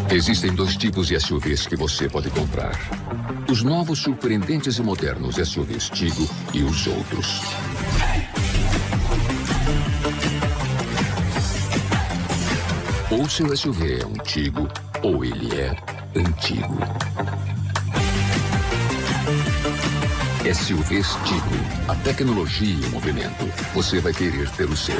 Existem dois tipos de SUVs que você pode comprar. Os novos, surpreendentes e modernos SUVs Tigo e os outros. Ou seu SUV é um Tigo, ou ele é antigo. SUVs Tigo. A tecnologia e o movimento. Você vai querer ter o seu.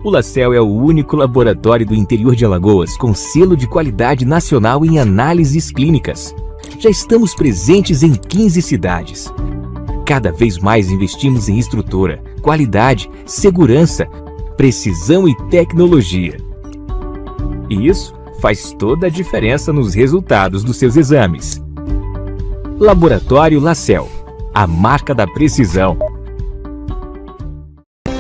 O LaCell é o único laboratório do interior de Alagoas com selo de qualidade nacional em análises clínicas. Já estamos presentes em 15 cidades. Cada vez mais investimos em estrutura, qualidade, segurança, precisão e tecnologia. E isso faz toda a diferença nos resultados dos seus exames. Laboratório LaCell, a marca da precisão.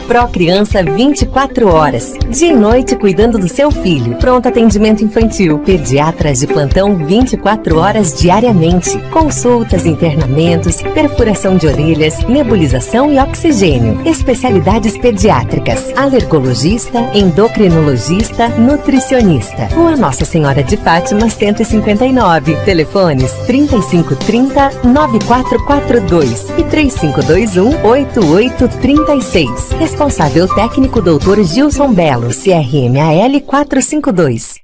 Procriança 24 horas, dia e noite cuidando do seu filho. Pronto atendimento infantil. Pediatras de plantão 24 horas diariamente. Consultas, internamentos, perfuração de orelhas, nebulização e oxigênio. Especialidades pediátricas. Alergologista, endocrinologista, nutricionista. Rua Nossa Senhora de Fátima, 159. Telefones 3530-9442 e 3521-8836. Responsável técnico Dr. Gilson Belo, CRMAL 452.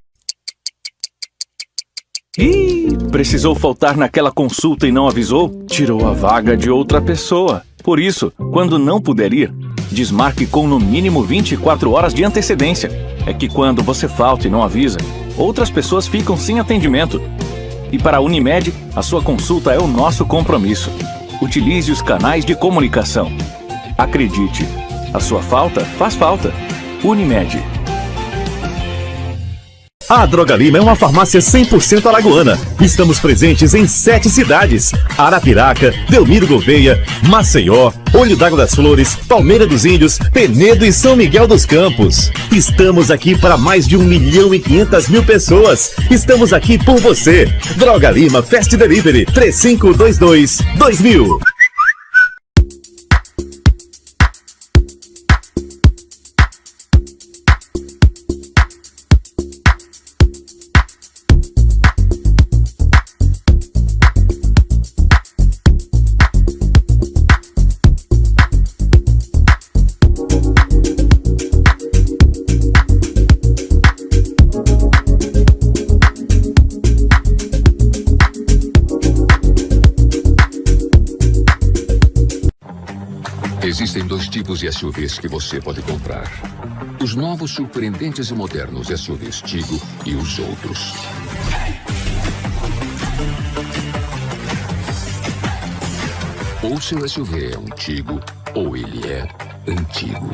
Ih, precisou faltar naquela consulta e não avisou? Tirou a vaga de outra pessoa. Por isso, quando não puder ir, desmarque com no mínimo 24 horas de antecedência. É que quando você falta e não avisa, outras pessoas ficam sem atendimento. E para a Unimed, a sua consulta é o nosso compromisso. Utilize os canais de comunicação. Acredite, a sua falta faz falta. Unimed. A Droga Lima é uma farmácia 100% alagoana. Estamos presentes em 7 cidades: Arapiraca, Delmiro Gouveia, Maceió, Olho d'Água das Flores, Palmeira dos Índios, Penedo e São Miguel dos Campos. Estamos aqui para mais de 1.500.000 pessoas. Estamos aqui por você. Droga Lima Fast Delivery 3522-2000. Existem 2 tipos de SUVs que você pode comprar. Os novos, surpreendentes e modernos SUVs Tigo e os outros. Ou seu SUV é um Tigo, ou ele é antigo.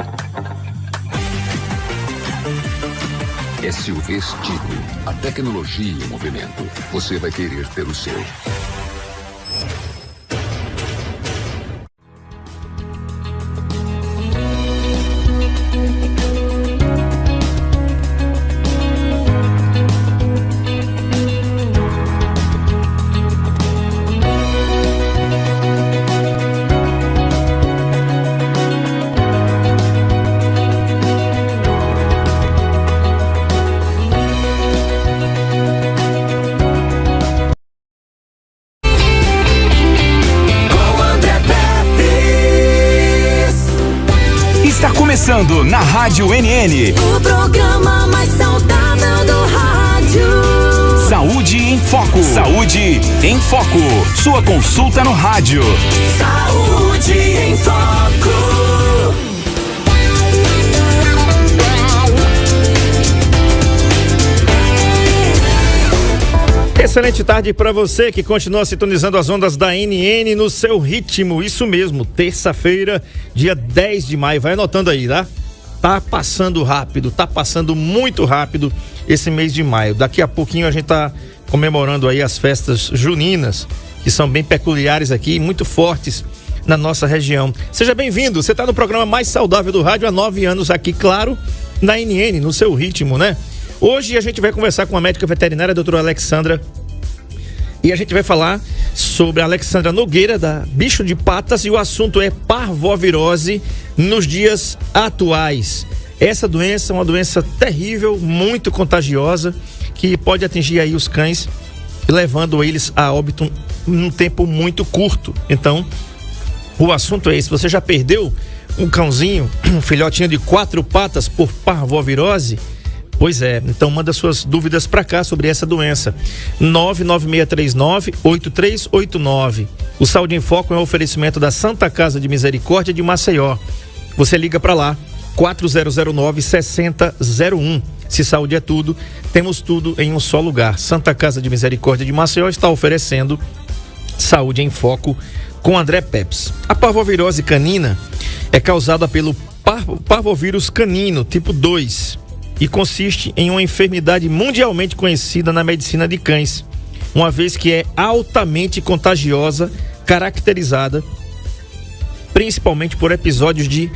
SUVs Tigo, a tecnologia em movimento. Você vai querer ter o seu. Começando na Rádio NN. O programa mais saudável do rádio. Saúde em Foco. Saúde em Foco. Sua consulta no rádio. Saúde em Foco. Excelente tarde para você que continua sintonizando as ondas da NN no seu ritmo. Isso mesmo, terça-feira, dia 10 de maio. Vai anotando aí, tá? Tá passando rápido, tá passando muito rápido esse mês de maio. Daqui a pouquinho a gente tá comemorando aí as festas juninas, que são bem peculiares aqui, muito fortes na nossa região. Seja bem-vindo, você tá no programa mais saudável do rádio há 9 anos aqui, claro, na NN, no seu ritmo, né? Hoje a gente vai conversar com a médica veterinária, a doutora Alexandra, e a gente vai falar sobre a Alexandra Nogueira, da Bicho de Patas, e o assunto é parvovirose nos dias atuais. Essa doença é uma doença terrível, muito contagiosa, que pode atingir aí os cães, levando eles a óbito num tempo muito curto. Então, o assunto é esse. Você já perdeu um cãozinho, um filhotinho de 4 patas por parvovirose? Pois é, então manda suas dúvidas para cá sobre essa doença. 99639-8389. O Saúde em Foco é um oferecimento da Santa Casa de Misericórdia de Maceió. Você liga para lá, 4009-6001. Se saúde é tudo, temos tudo em um só lugar. Santa Casa de Misericórdia de Maceió está oferecendo Saúde em Foco com André Peps. A parvovirose canina é causada pelo parvovírus canino tipo 2. E consiste em uma enfermidade mundialmente conhecida na medicina de cães, uma vez que é altamente contagiosa, caracterizada principalmente por episódios de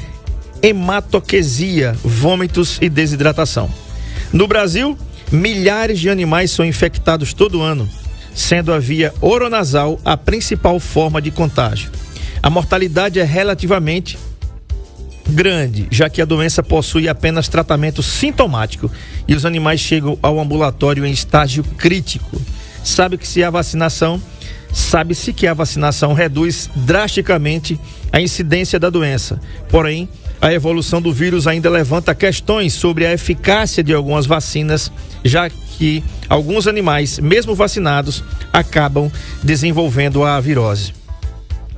hematoquesia, vômitos e desidratação. No Brasil, milhares de animais são infectados todo ano, sendo a via oronasal a principal forma de contágio. A mortalidade é relativamente grande, já que a doença possui apenas tratamento sintomático e os animais chegam ao ambulatório em estágio crítico. Sabe-se que a vacinação reduz drasticamente a incidência da doença. Porém, a evolução do vírus ainda levanta questões sobre a eficácia de algumas vacinas, já que alguns animais, mesmo vacinados, acabam desenvolvendo a virose.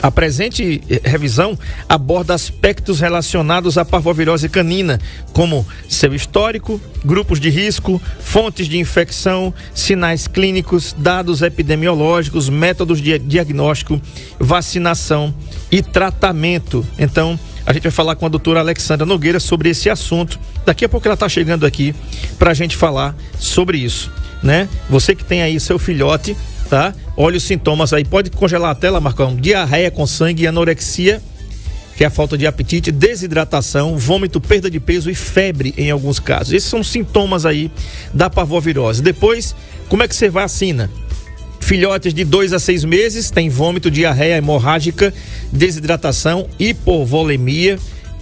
A presente revisão aborda aspectos relacionados à parvovirose canina, como seu histórico, grupos de risco, fontes de infecção, sinais clínicos, dados epidemiológicos, métodos de diagnóstico, vacinação e tratamento. Então, a gente vai falar com a doutora Alexandra Nogueira sobre esse assunto. Daqui a pouco ela está chegando aqui para a gente falar sobre isso, né? Você que tem aí seu filhote, tá? Olha os sintomas aí, pode congelar a tela, Marcão. Diarreia com sangue, anorexia, que é a falta de apetite, desidratação, vômito, perda de peso e febre em alguns casos. Esses são sintomas aí da parvovirose. Depois, como é que você vacina? Filhotes de 2 a 6 meses tem vômito, diarreia hemorrágica, desidratação, hipovolemia,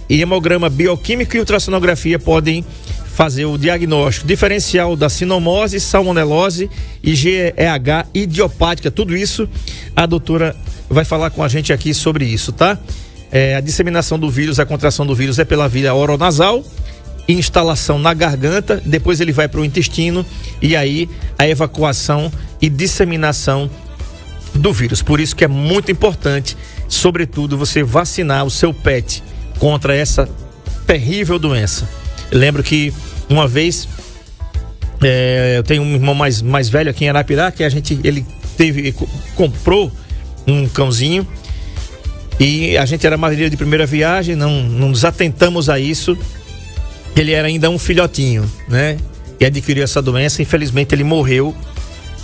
e hemograma bioquímico e ultrassonografia podem fazer o diagnóstico diferencial da sinomose, salmonelose e GEH idiopática. Tudo isso a doutora vai falar com a gente aqui sobre isso, tá? A disseminação do vírus, a contração do vírus é pela via oronasal, instalação na garganta, depois ele vai para o intestino e aí a evacuação e disseminação do vírus. Por isso que é muito importante, sobretudo, você vacinar o seu pet contra essa terrível doença. Eu lembro que uma vez eu tenho um irmão mais velho aqui em Arapiraca, que ele comprou um cãozinho e a gente era marinheiro de primeira viagem, não nos atentamos a isso. Ele era ainda um filhotinho, né? E adquiriu essa doença, infelizmente ele morreu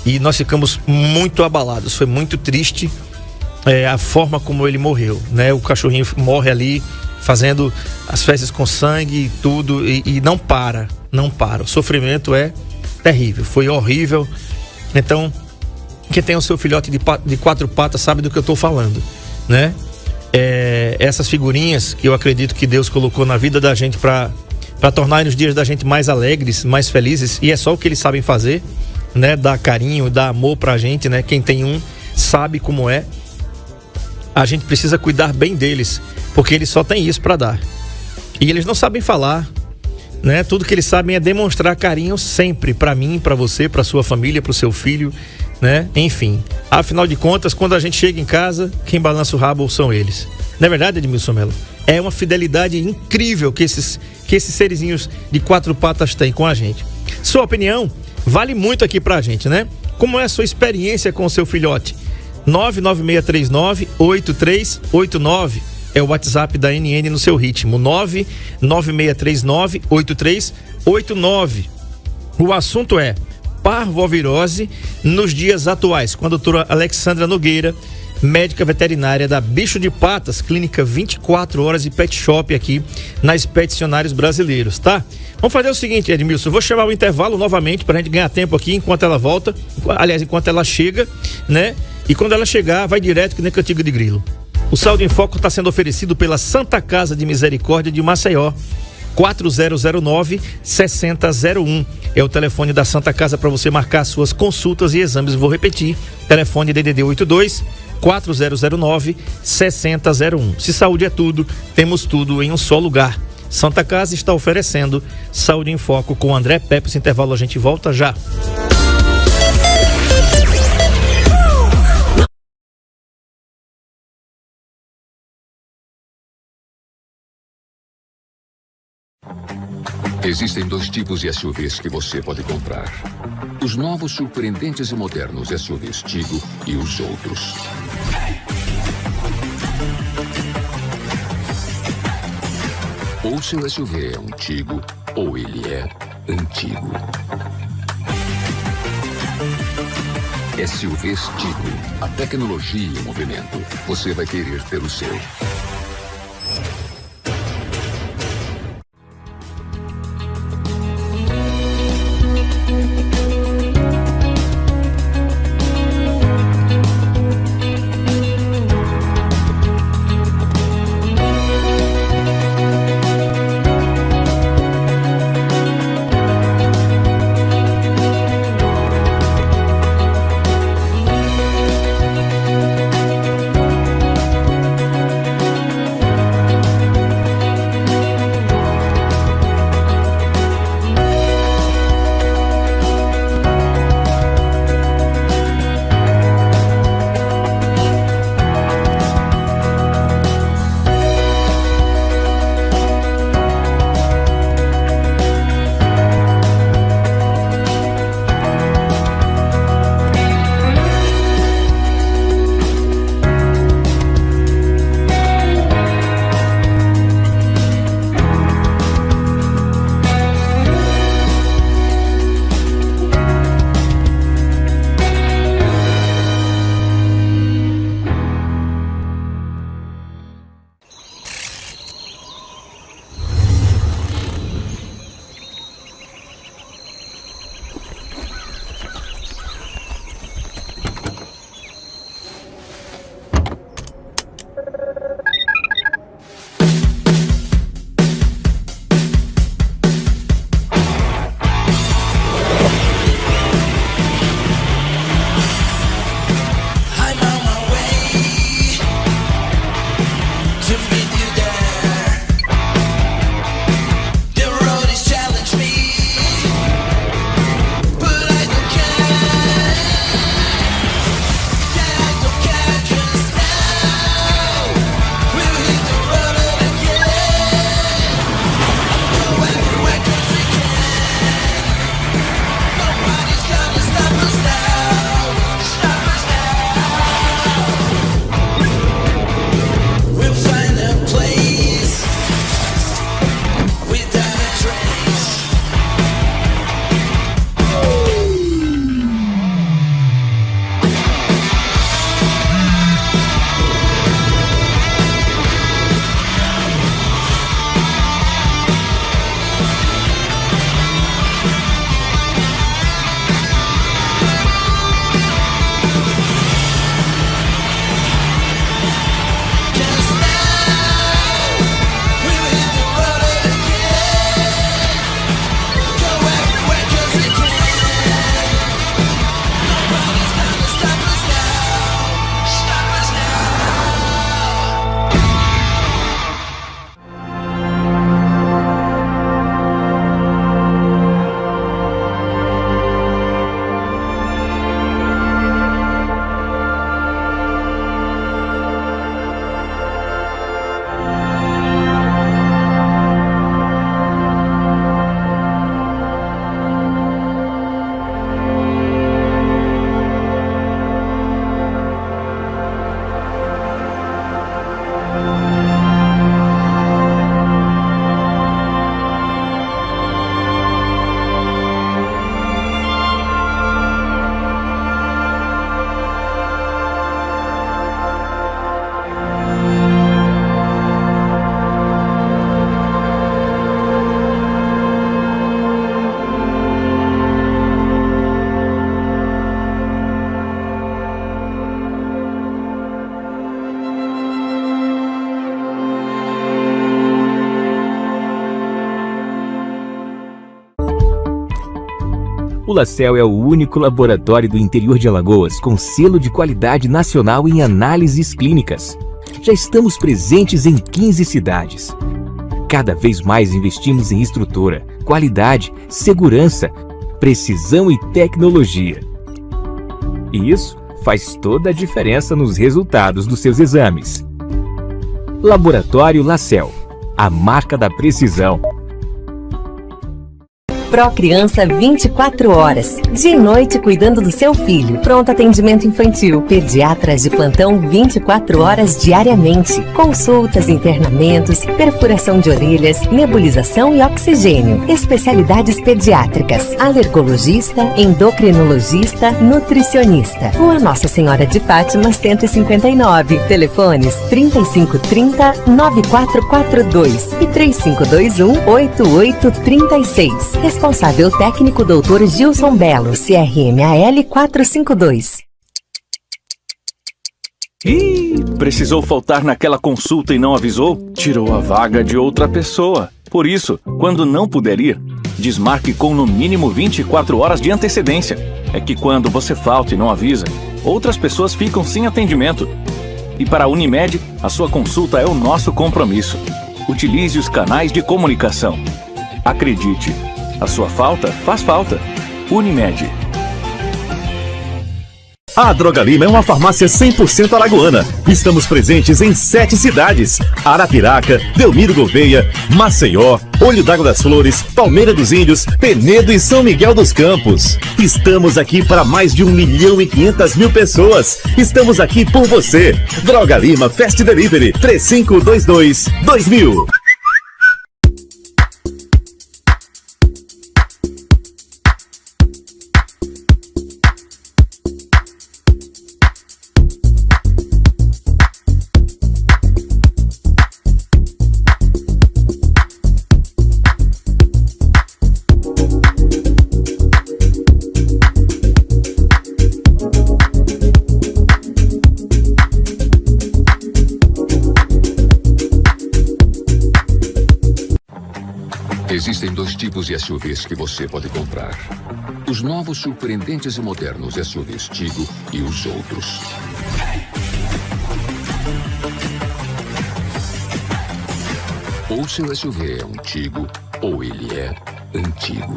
e nós ficamos muito abalados, foi muito triste a forma como ele morreu, né? O cachorrinho morre ali fazendo as fezes com sangue e tudo e não para. O sofrimento é terrível, foi horrível. Então, quem tem o seu filhote de 4 patas sabe do que eu estou falando, né? Essas figurinhas que eu acredito que Deus colocou na vida da gente para tornar os dias da gente mais alegres, mais felizes, e é só o que eles sabem fazer, né? Dar carinho, dar amor pra gente, né? Quem tem um sabe como é. A gente precisa cuidar bem deles, porque eles só têm isso para dar. E eles não sabem falar, né? Tudo que eles sabem é demonstrar carinho sempre para mim, para você, para sua família, para o seu filho, né? Enfim, afinal de contas, quando a gente chega em casa, quem balança o rabo são eles. Não é verdade, Edmilson Melo? É uma fidelidade incrível que esses serizinhos de 4 patas têm com a gente. Sua opinião vale muito aqui pra gente, né? Como é a sua experiência com o seu filhote? 99639-8389 é o WhatsApp da NN no seu ritmo. 99639-8389. O assunto é parvovirose nos dias atuais, com a doutora Alexandra Nogueira, médica veterinária da Bicho de Patas, clínica 24 horas e pet shop aqui na Expedicionários Brasileiros, tá? Vamos fazer o seguinte, Edmilson, eu vou chamar o intervalo novamente pra gente ganhar tempo aqui enquanto ela volta, aliás, enquanto ela chega, né? E quando ela chegar, vai direto que nem cantiga de grilo. O Saúde em Foco está sendo oferecido pela Santa Casa de Misericórdia de Maceió. 4009-6001 é o telefone da Santa Casa para você marcar suas consultas e exames. Vou repetir, telefone DDD 82 4009-6001. Se saúde é tudo, temos tudo em um só lugar. Santa Casa está oferecendo Saúde em Foco com André Pepe. Esse intervalo a gente volta já. Existem 2 tipos de SUVs que você pode comprar. Os novos, surpreendentes e modernos SUVs Tigo e os outros. Ou seu SUV é um Tigo, ou ele é antigo. SUVs Tigo, a tecnologia e o movimento. Você vai querer ter o seu. O LaCell é o único laboratório do interior de Alagoas com selo de qualidade nacional em análises clínicas. Já estamos presentes em 15 cidades. Cada vez mais investimos em estrutura, qualidade, segurança, precisão e tecnologia. E isso faz toda a diferença nos resultados dos seus exames. Laboratório LaCell, a marca da precisão. Procriança 24 horas. Dia e noite cuidando do seu filho. Pronto atendimento infantil. Pediatras de plantão 24 horas diariamente. Consultas, internamentos, perfuração de orelhas, nebulização e oxigênio. Especialidades pediátricas. Alergologista, endocrinologista, nutricionista. Rua Nossa Senhora de Fátima 159. Telefones 3530-9442 e 3521-8836. Responsável técnico Dr. Gilson Belo, CRMAL 452. Ih, precisou faltar naquela consulta e não avisou? Tirou a vaga de outra pessoa. Por isso, quando não puder ir, desmarque com no mínimo 24 horas de antecedência. É que quando você falta e não avisa, outras pessoas ficam sem atendimento. E para a Unimed, a sua consulta é o nosso compromisso. Utilize os canais de comunicação. Acredite, a sua falta faz falta. Unimed. A Droga Lima é uma farmácia 100% alagoana. Estamos presentes em 7 cidades: Arapiraca, Delmiro Gouveia, Maceió, Olho d'Água das Flores, Palmeira dos Índios, Penedo e São Miguel dos Campos. Estamos aqui para mais de 1.500.000 pessoas. Estamos aqui por você. Droga Lima Fast Delivery 3522-2000. Existem 2 tipos de SUVs que você pode comprar. Os novos, surpreendentes e modernos SUVs Tigo e os outros. Ou seu SUV é um Tigo, ou ele é antigo.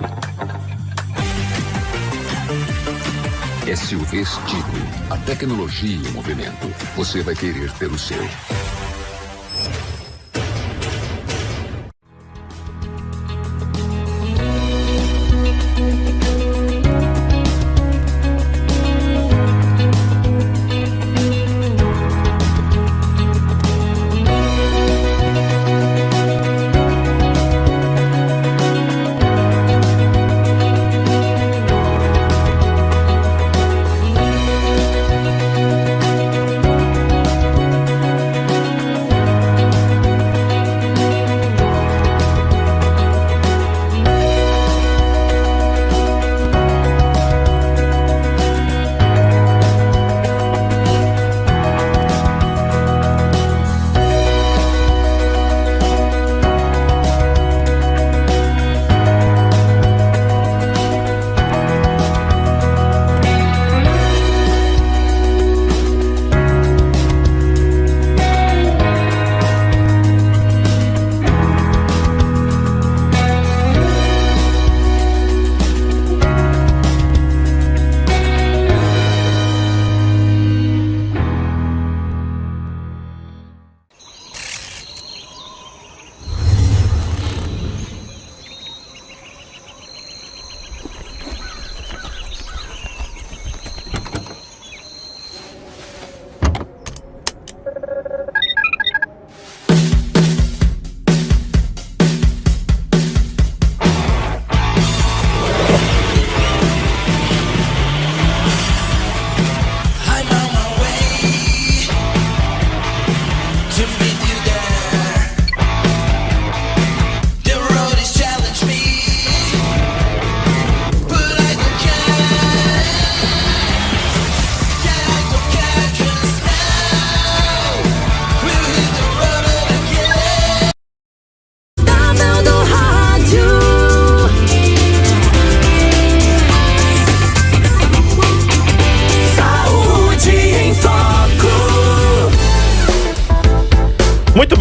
SUVs Tigo, a tecnologia e o movimento. Você vai querer ter o seu.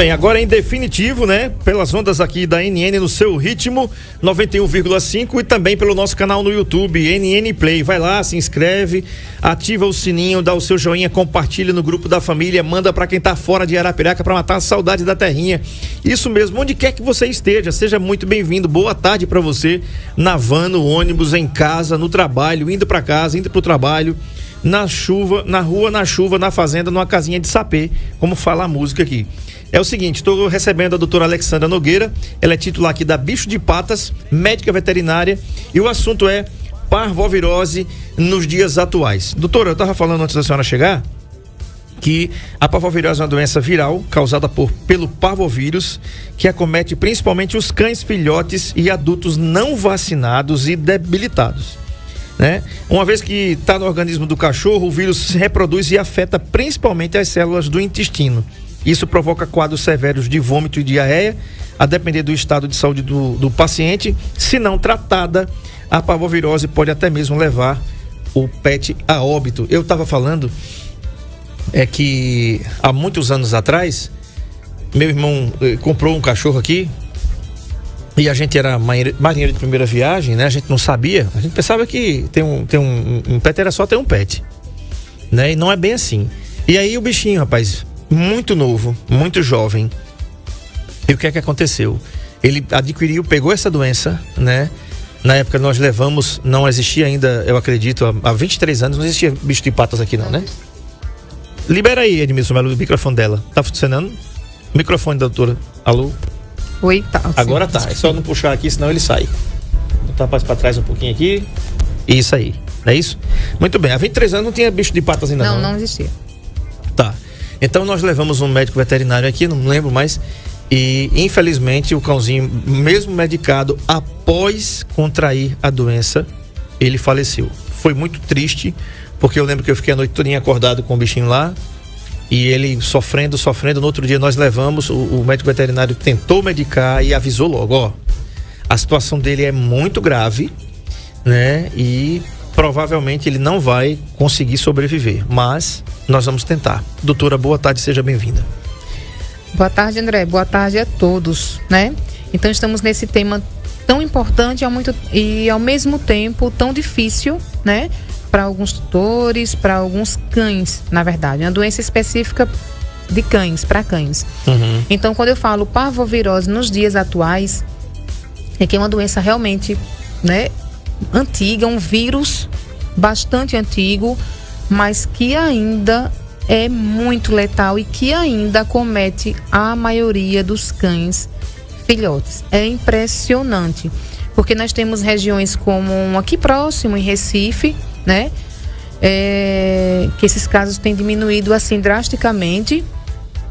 bem, agora em definitivo, né? Pelas ondas aqui da NN no seu ritmo 91,5 e também pelo nosso canal no YouTube, NN Play. Vai lá, se inscreve, ativa o sininho, dá o seu joinha, compartilha no grupo da família, manda pra quem tá fora de Arapiraca pra matar a saudade da terrinha. Isso mesmo, onde quer que você esteja, seja muito bem-vindo. Boa tarde pra você, na van, no ônibus, em casa, no trabalho, indo pra casa, indo pro trabalho, na chuva, na rua, na chuva, na fazenda, numa casinha de sapê, como fala a música aqui. É o seguinte, estou recebendo a doutora Alexandra Nogueira, ela é titular aqui da Bicho de Patas, médica veterinária, e o assunto é parvovirose nos dias atuais. Doutora, eu estava falando antes da senhora chegar que a parvovirose é uma doença viral causada pelo parvovírus, que acomete principalmente os cães filhotes e adultos não vacinados e debilitados, né? Uma vez que está no organismo do cachorro, o vírus se reproduz e afeta principalmente as células do intestino. Isso provoca quadros severos de vômito e diarreia, a depender do estado de saúde do paciente. Se não tratada, a parvovirose pode até mesmo levar o pet a óbito. Eu estava falando que há muitos anos atrás, meu irmão comprou um cachorro aqui e a gente era marinheiro de primeira viagem, né? A gente não sabia, a gente pensava que ter um pet era só ter um pet, né? E não é bem assim. E aí o bichinho, rapaz, muito novo, muito jovem. E o que é que aconteceu? Ele adquiriu, pegou essa doença, né? Na época nós levamos, não existia ainda, eu acredito, há 23 anos, não existia bicho de patas aqui não, né? Libera aí, Edmilson Melo, o microfone dela. Tá funcionando? Microfone da doutora. Alô? Oi, tá. Agora tá, é só não puxar aqui, senão ele sai. Botar pra trás um pouquinho aqui. Isso aí, não é isso? Muito bem, há 23 anos não tinha bicho de patas ainda não. Não existia. Tá. Então nós levamos um médico veterinário aqui, não lembro mais, e infelizmente o cãozinho, mesmo medicado, após contrair a doença, ele faleceu. Foi muito triste, porque eu lembro que eu fiquei a noite toda acordado com o bichinho lá, e ele sofrendo, no outro dia nós levamos, o médico veterinário tentou medicar e avisou logo, ó, a situação dele é muito grave, né, e provavelmente ele não vai conseguir sobreviver, mas nós vamos tentar. Doutora, boa tarde, seja bem-vinda. Boa tarde, André. Boa tarde a todos, né? Então estamos nesse tema tão importante e ao mesmo tempo tão difícil, né? Para alguns tutores, para alguns cães, na verdade. Uma doença específica de cães, para cães. Uhum. Então, quando eu falo parvovirose nos dias atuais, é que é uma doença realmente, né, antiga, um vírus bastante antigo, mas que ainda é muito letal e que ainda acomete a maioria dos cães filhotes. É impressionante, porque nós temos regiões como aqui próximo, em Recife, né? Que esses casos têm diminuído assim drasticamente,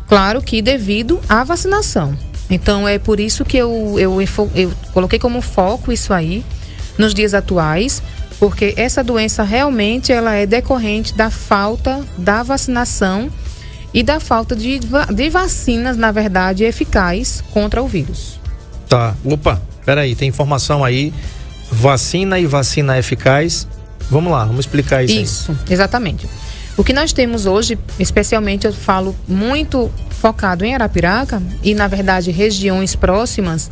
claro que devido à vacinação. Então é por isso que eu coloquei como foco isso aí nos dias atuais, porque essa doença realmente ela é decorrente da falta da vacinação e da falta de vacinas, na verdade, eficazes contra o vírus. Tá, opa, peraí, tem informação aí, vacina e vacina eficaz, vamos lá, vamos explicar isso aí. Isso, exatamente. O que nós temos hoje, especialmente eu falo muito focado em Arapiraca e, na verdade, regiões próximas.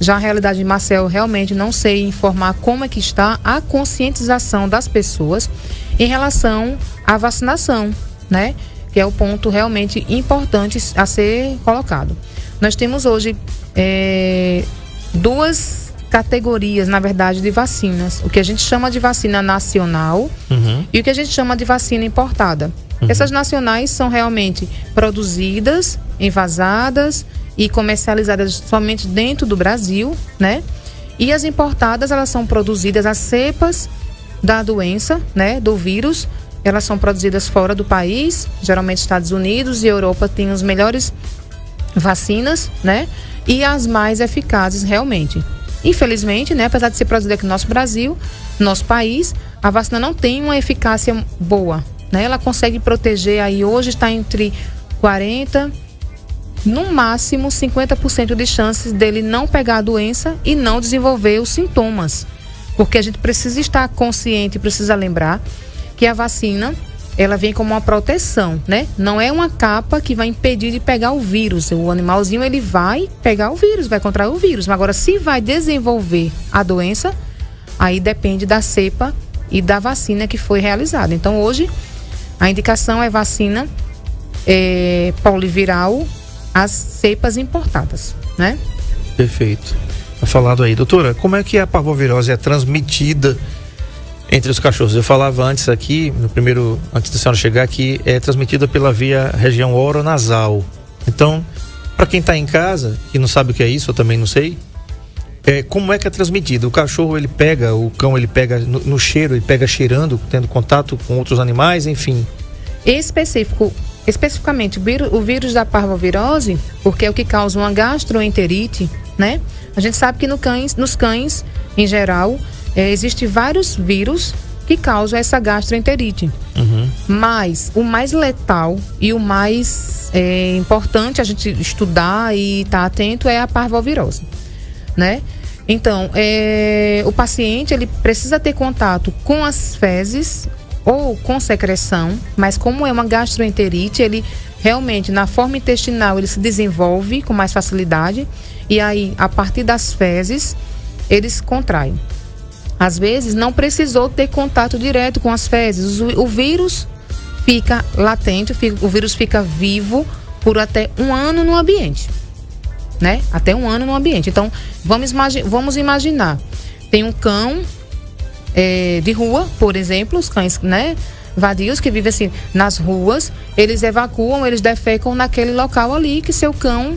Já a realidade de Marcel, realmente não sei informar como é que está a conscientização das pessoas em relação à vacinação, né? Que é o ponto realmente importante a ser colocado. Nós temos hoje duas categorias, na verdade, de vacinas. O que a gente chama de vacina nacional e o que a gente chama de vacina importada. Essas nacionais são realmente produzidas, envasadas e comercializadas somente dentro do Brasil, né? E as importadas, elas são produzidas, as cepas da doença, né, do vírus, elas são produzidas fora do país, geralmente Estados Unidos e Europa têm as melhores vacinas, né? E as mais eficazes realmente. Infelizmente, né, apesar de ser produzida aqui no nosso Brasil, no nosso país, a vacina não tem uma eficácia boa, né? Ela consegue proteger aí, hoje está entre 40%, no máximo 50% de chances dele não pegar a doença e não desenvolver os sintomas. Porque a gente precisa estar consciente, precisa lembrar que a vacina, ela vem como uma proteção, né? Não é uma capa que vai impedir de pegar o vírus. O animalzinho, ele vai pegar o vírus, vai contrair o vírus. Mas agora, se vai desenvolver a doença, aí depende da cepa e da vacina que foi realizada. Então, hoje, a indicação é vacina poliviral, as cepas importadas, né? Perfeito. Tá falado aí. Doutora, como é que a parvovirose é transmitida entre os cachorros? Eu falava antes aqui, antes da senhora chegar aqui, é transmitida pela via região oronasal. Então, para quem está em casa, que não sabe o que é isso, eu também não sei, como é que é transmitida? O cachorro, o cão, ele pega no cheiro, ele pega cheirando, tendo contato com outros animais, enfim. Especificamente, o vírus da parvovirose, porque é o que causa uma gastroenterite, né? A gente sabe que nos cães, em geral, existem vários vírus que causam essa gastroenterite. Mas o mais letal e o mais importante a gente estudar e estar atento é a parvovirose, né? Então, o paciente, ele precisa ter contato com as fezes ou com secreção, mas como é uma gastroenterite, ele realmente, na forma intestinal, ele se desenvolve com mais facilidade e aí, a partir das fezes, eles contraem. Às vezes, não precisou ter contato direto com as fezes. O vírus fica latente, o vírus fica vivo por até 1 ano no ambiente, né? Até 1 ano no ambiente. Então, vamos imaginar, tem um cão de rua, por exemplo, os cães, né, vadios que vivem assim nas ruas, eles evacuam, eles defecam naquele local ali que seu cão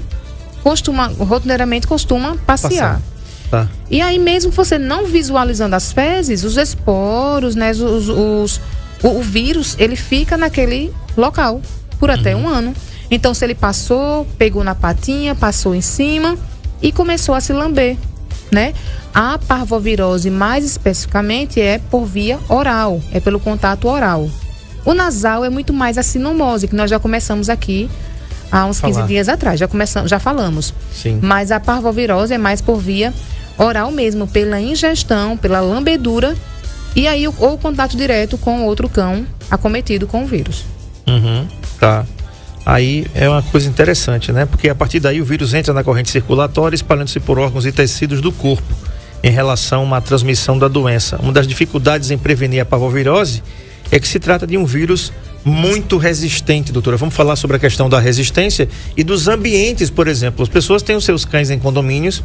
rotineiramente costuma passear. Tá. E aí, mesmo você não visualizando as fezes, os esporos, né, o vírus, ele fica naquele local por até 1 ano. Então, se ele pegou na patinha, passou em cima e começou a se lamber, né? A parvovirose, mais especificamente, é por via oral, é pelo contato oral. O nasal é muito mais a sinomose, que nós já começamos aqui há uns 15 dias atrás, já falamos. Sim. Mas a parvovirose é mais por via oral mesmo, pela ingestão, pela lambedura, e aí ou contato direto com outro cão acometido com o vírus. Tá. Aí é uma coisa interessante, né? Porque a partir daí o vírus entra na corrente circulatória, espalhando-se por órgãos e tecidos do corpo em relação à transmissão da doença. Uma das dificuldades em prevenir a parvovirose é que se trata de um vírus muito resistente, doutora. Vamos falar sobre a questão da resistência e dos ambientes, por exemplo. As pessoas têm os seus cães em condomínios,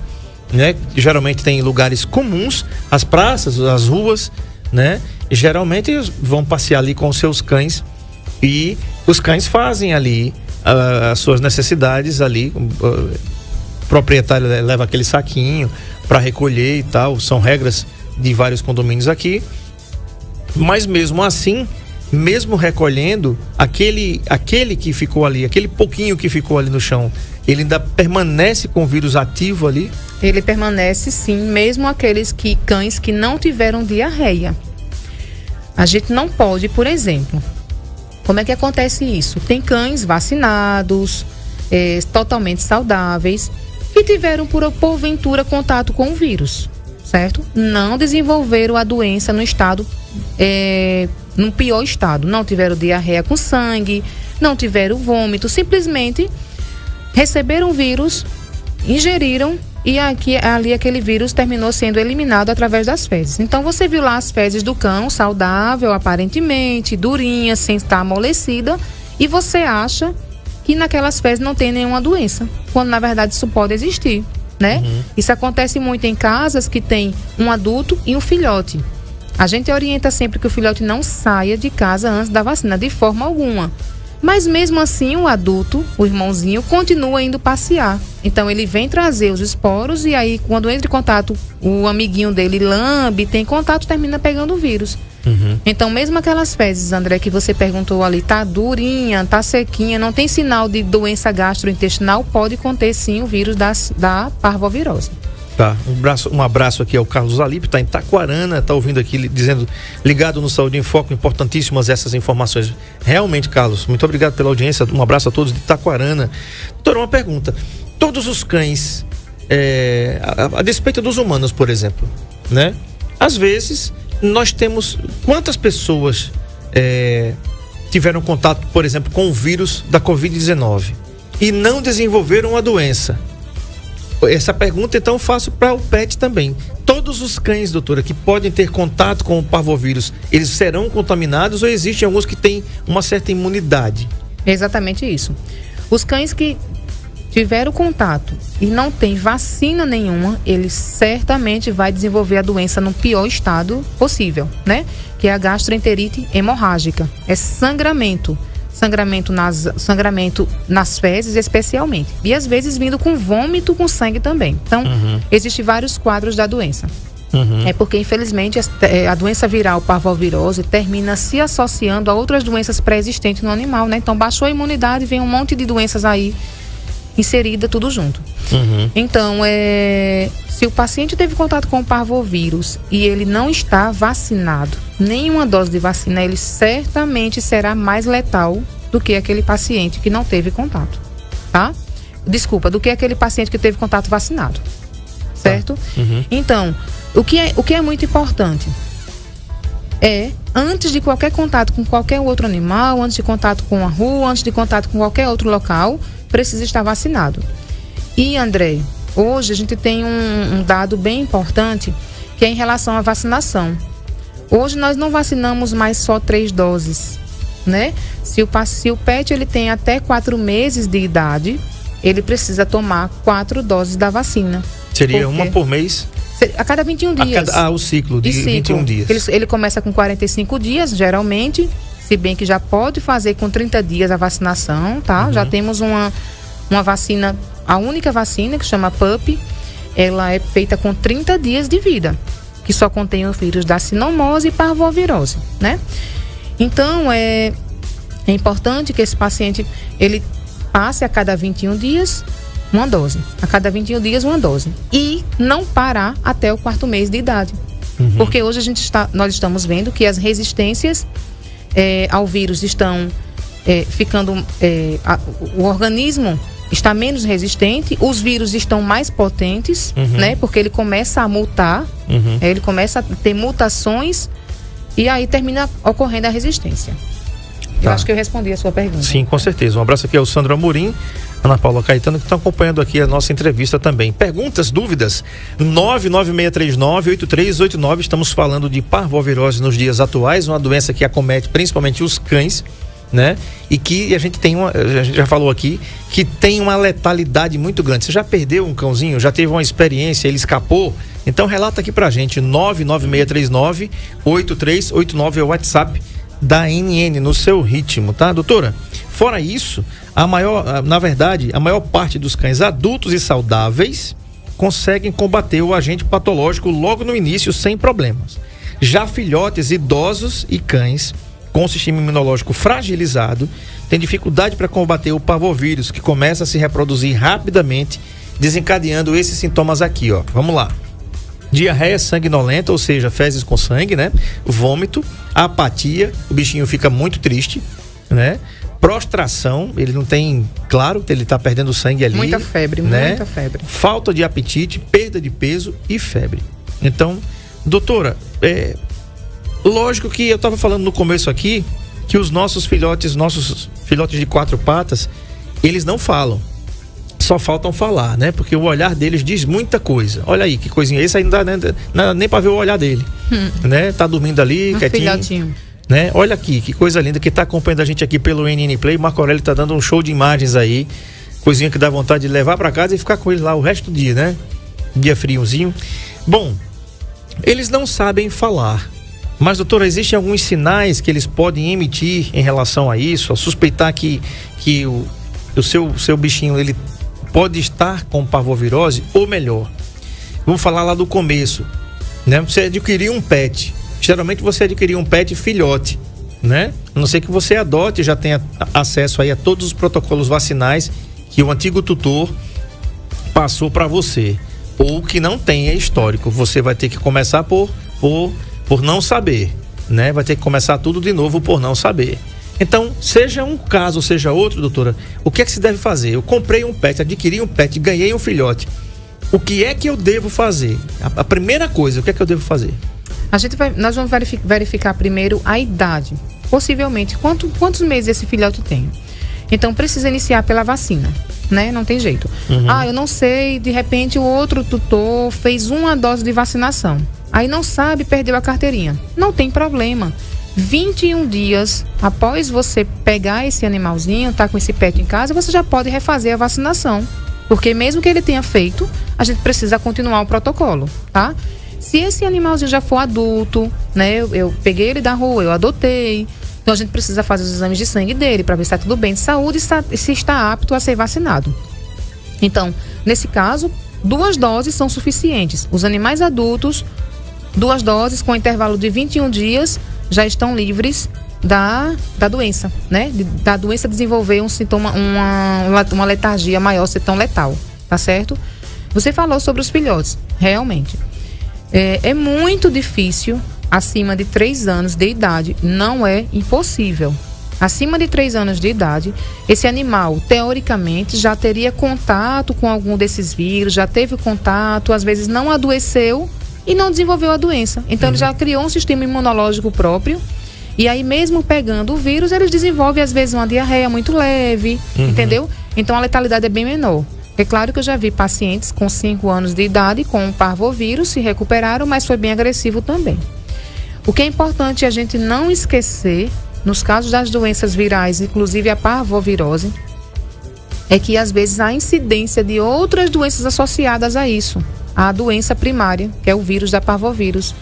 né? Geralmente tem lugares comuns, as praças, as ruas, né? E geralmente vão passear ali com os seus cães e os cães fazem ali as suas necessidades ali. O proprietário leva aquele saquinho para recolher e tal. São regras de vários condomínios aqui. Mas mesmo assim, mesmo recolhendo, aquele que ficou ali, aquele pouquinho que ficou ali no chão, ele ainda permanece com o vírus ativo ali? Ele permanece sim, mesmo aqueles cães que não tiveram diarreia. A gente não pode, por exemplo, como é que acontece isso? Tem cães vacinados, totalmente saudáveis, que tiveram porventura contato com o vírus, certo? Não desenvolveram a doença no estado, no pior estado. Não tiveram diarreia com sangue, não tiveram vômito, simplesmente receberam o vírus, ingeriram e ali aquele vírus terminou sendo eliminado através das fezes. Então você viu lá as fezes do cão, saudável aparentemente, durinha, sem estar amolecida, e você acha que naquelas fezes não tem nenhuma doença, quando na verdade isso pode existir, né? Isso acontece muito em casas que tem um adulto e um filhote. A gente orienta sempre que o filhote não saia de casa antes da vacina, de forma alguma. Mas mesmo assim, o adulto, o irmãozinho, continua indo passear. Então ele vem trazer os esporos e aí quando entra em contato, o amiguinho dele lambe, tem contato, termina pegando o vírus. Então mesmo aquelas fezes, André, que você perguntou ali, tá durinha, tá sequinha, não tem sinal de doença gastrointestinal, pode conter sim o vírus da parvovirose. Tá, um abraço aqui ao Carlos Alipe, tá em Taquarana, tá ouvindo aqui, ligado no Saúde em Foco, importantíssimas essas informações. Realmente, Carlos, muito obrigado pela audiência, um abraço a todos de Taquarana. Doutora, uma pergunta, todos os cães, a despeito dos humanos, por exemplo, né? Às vezes, nós temos, quantas pessoas tiveram contato, por exemplo, com o vírus da Covid-19 e não desenvolveram a doença? Essa pergunta, então, eu faço para o pet também. Todos os cães, doutora, que podem ter contato com o parvovírus, eles serão contaminados ou existem alguns que têm uma certa imunidade? É exatamente isso. Os cães que tiveram contato e não tem vacina nenhuma, ele certamente vai desenvolver a doença no pior estado possível, né? Que é a gastroenterite hemorrágica. É sangramento nas fezes especialmente. E às vezes vindo com vômito com sangue também. Então, existem vários quadros da doença. É porque, infelizmente, a doença viral parvovirose termina se associando a outras doenças pré-existentes no animal, né? Então, baixou a imunidade, vem um monte de doenças aí inserida, tudo junto. Então, se o paciente teve contato com o parvovírus e ele não está vacinado, nenhuma dose de vacina, ele certamente será mais letal do que aquele paciente que não teve contato, tá? Desculpa, do que aquele paciente que teve contato vacinado, certo? Então, o que é muito importante antes de qualquer contato com qualquer outro animal, antes de contato com a rua, antes de contato com qualquer outro local, precisa estar vacinado. E, André, hoje a gente tem um dado bem importante, que é em relação à vacinação. Hoje nós não vacinamos mais só 3 doses, né? Se o pet ele tem até 4 meses de idade, ele precisa tomar 4 doses da vacina. Seria uma por mês? A cada 21 dias. O ciclo de 21 dias. Ele começa com 45 dias, geralmente, se bem que já pode fazer com 30 dias a vacinação, tá? Já temos uma vacina, a única vacina que chama PUP, ela é feita com 30 dias de vida, que só contém o vírus da sinomose e parvovirose, né? Então, é importante que esse paciente, ele passe a cada 21 dias uma dose. A cada 21 dias uma dose. E não parar até o 4º mês de idade. Porque hoje nós estamos vendo que as resistências ao vírus estão ficando... o organismo está menos resistente, os vírus estão mais potentes, né? Porque ele começa a mutar, ele começa a ter mutações e aí termina ocorrendo a resistência. Eu acho que eu respondi a sua pergunta. Sim, com certeza. Um abraço aqui ao Sandro Amorim, Ana Paula Caetano, que estão acompanhando aqui a nossa entrevista também. Perguntas, dúvidas? 99639-8389. Estamos falando de parvovirose nos dias atuais, uma doença que acomete principalmente os cães, né? E que a gente já falou aqui, que tem uma letalidade muito grande. Você já perdeu um cãozinho? Já teve uma experiência? Ele escapou? Então relata aqui pra gente. 99639-8389 é o WhatsApp da NN, no seu ritmo, tá, doutora? Fora isso, a maior parte dos cães adultos e saudáveis conseguem combater o agente patológico logo no início sem problemas. Já filhotes, idosos e cães com o sistema imunológico fragilizado têm dificuldade para combater o parvovírus, que começa a se reproduzir rapidamente, desencadeando esses sintomas aqui, ó. Vamos lá. Diarreia sanguinolenta, ou seja, fezes com sangue, né? Vômito, apatia, o bichinho fica muito triste, né? Prostração, ele não tem, claro, ele tá perdendo sangue ali. Muita febre, né? Muita febre. Falta de apetite, perda de peso e febre. Então, doutora, lógico que eu estava falando no começo aqui que os nossos filhotes de 4 patas, eles não falam. Só faltam falar, né? Porque o olhar deles diz muita coisa. Olha aí, que coisinha. Esse aí não dá nem pra ver o olhar dele. Né? Tá dormindo ali, quietinho. Filhotinho. Né? Olha aqui, que coisa linda, que tá acompanhando a gente aqui pelo NN Play. Marco Aurélio tá dando um show de imagens aí. Coisinha que dá vontade de levar pra casa e ficar com ele lá o resto do dia, né? Dia friozinho. Bom, eles não sabem falar. Mas, doutora, existem alguns sinais que eles podem emitir em relação a isso? A suspeitar que o seu bichinho, ele pode estar com parvovirose, ou melhor, vamos falar lá do começo, né? Você adquiriu um pet, geralmente você adquiriu um pet filhote, né? A não ser que você adote e já tenha acesso aí a todos os protocolos vacinais que o antigo tutor passou para você, ou que não tenha histórico, você vai ter que começar por não saber, né? Vai ter que começar tudo de novo por não saber. Então, seja um caso, seja outro, doutora, o que é que se deve fazer? Eu comprei um pet, adquiri um pet, ganhei um filhote. O que é que eu devo fazer? A primeira coisa, o que é que eu devo fazer? Nós vamos verificar primeiro a idade possivelmente, quantos meses esse filhote tem. Então, precisa iniciar pela vacina, né? Não tem jeito. Eu não sei, de repente o outro tutor fez uma dose de vacinação. Aí não sabe, perdeu a carteirinha. Não tem problema. 21 dias após você pegar esse animalzinho, tá com esse pet em casa, você já pode refazer a vacinação. Porque mesmo que ele tenha feito, a gente precisa continuar o protocolo, tá? Se esse animalzinho já for adulto, né? Eu peguei ele da rua, eu adotei. Então a gente precisa fazer os exames de sangue dele para ver se está tudo bem de saúde e se está apto a ser vacinado. Então, nesse caso, 2 doses são suficientes. Os animais adultos, 2 doses com intervalo de 21 dias, já estão livres da doença, né? Da doença desenvolver um sintoma, uma letargia maior, ser tão letal, tá certo? Você falou sobre os filhotes, realmente. É muito difícil, acima de 3 anos de idade, não é impossível. Acima de 3 anos de idade, esse animal, teoricamente, já teria contato com algum desses vírus, já teve contato, às vezes não adoeceu e não desenvolveu a doença. Então, ele já criou um sistema imunológico próprio. E aí, mesmo pegando o vírus, eles desenvolvem, às vezes, uma diarreia muito leve, entendeu? Então, a letalidade é bem menor. É claro que eu já vi pacientes com 5 anos de idade com o parvovírus, se recuperaram, mas foi bem agressivo também. O que é importante a gente não esquecer, nos casos das doenças virais, inclusive a parvovirose, é que, às vezes, há incidência de outras doenças associadas a isso. A doença primária, que é o vírus da parvovírus.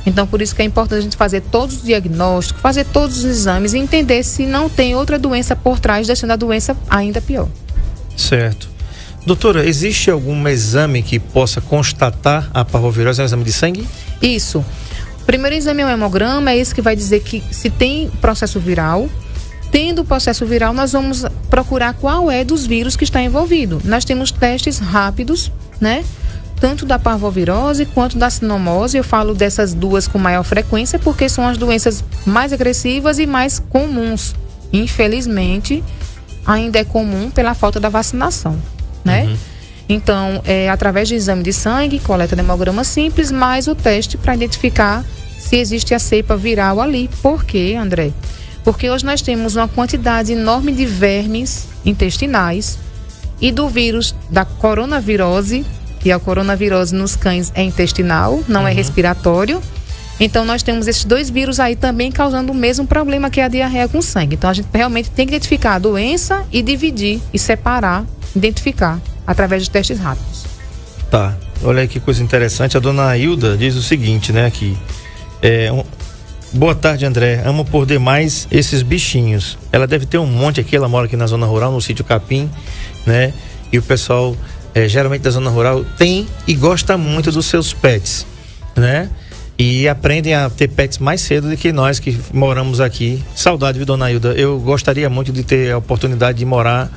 Então, por isso que é importante a gente fazer todos os diagnósticos, fazer todos os exames e entender se não tem outra doença por trás, deixando a doença ainda pior. Certo. Doutora, existe algum exame que possa constatar a parvovirose? É um exame de sangue? Isso. O primeiro exame é o hemograma, é esse que vai dizer que se tem processo viral. Tendo o processo viral, nós vamos procurar qual é dos vírus que está envolvido. Nós temos testes rápidos, né? Tanto da parvovirose quanto da sinomose. Eu falo dessas duas com maior frequência porque são as doenças mais agressivas e mais comuns. Infelizmente, ainda é comum pela falta da vacinação, né? Então, através de exame de sangue, coleta de hemograma simples, mais o teste para identificar se existe a cepa viral ali. Por quê, André? Porque hoje nós temos uma quantidade enorme de vermes intestinais e do vírus da coronavirose, e a coronavirose nos cães é intestinal, não é respiratório. Então, nós temos esses 2 vírus aí também causando o mesmo problema que a diarreia com sangue. Então, a gente realmente tem que identificar a doença e dividir e separar, identificar através de testes rápidos. Tá, olha aí que coisa interessante. A dona Hilda diz o seguinte, né, aqui. Boa tarde, André. Amo por demais esses bichinhos. Ela deve ter um monte aqui, ela mora aqui na zona rural, no sítio Capim, né? E o pessoal, geralmente da zona rural, tem e gosta muito dos seus pets, né? E aprendem a ter pets mais cedo do que nós que moramos aqui. Saudade, viu, dona Hilda? Eu gostaria muito de ter a oportunidade de morar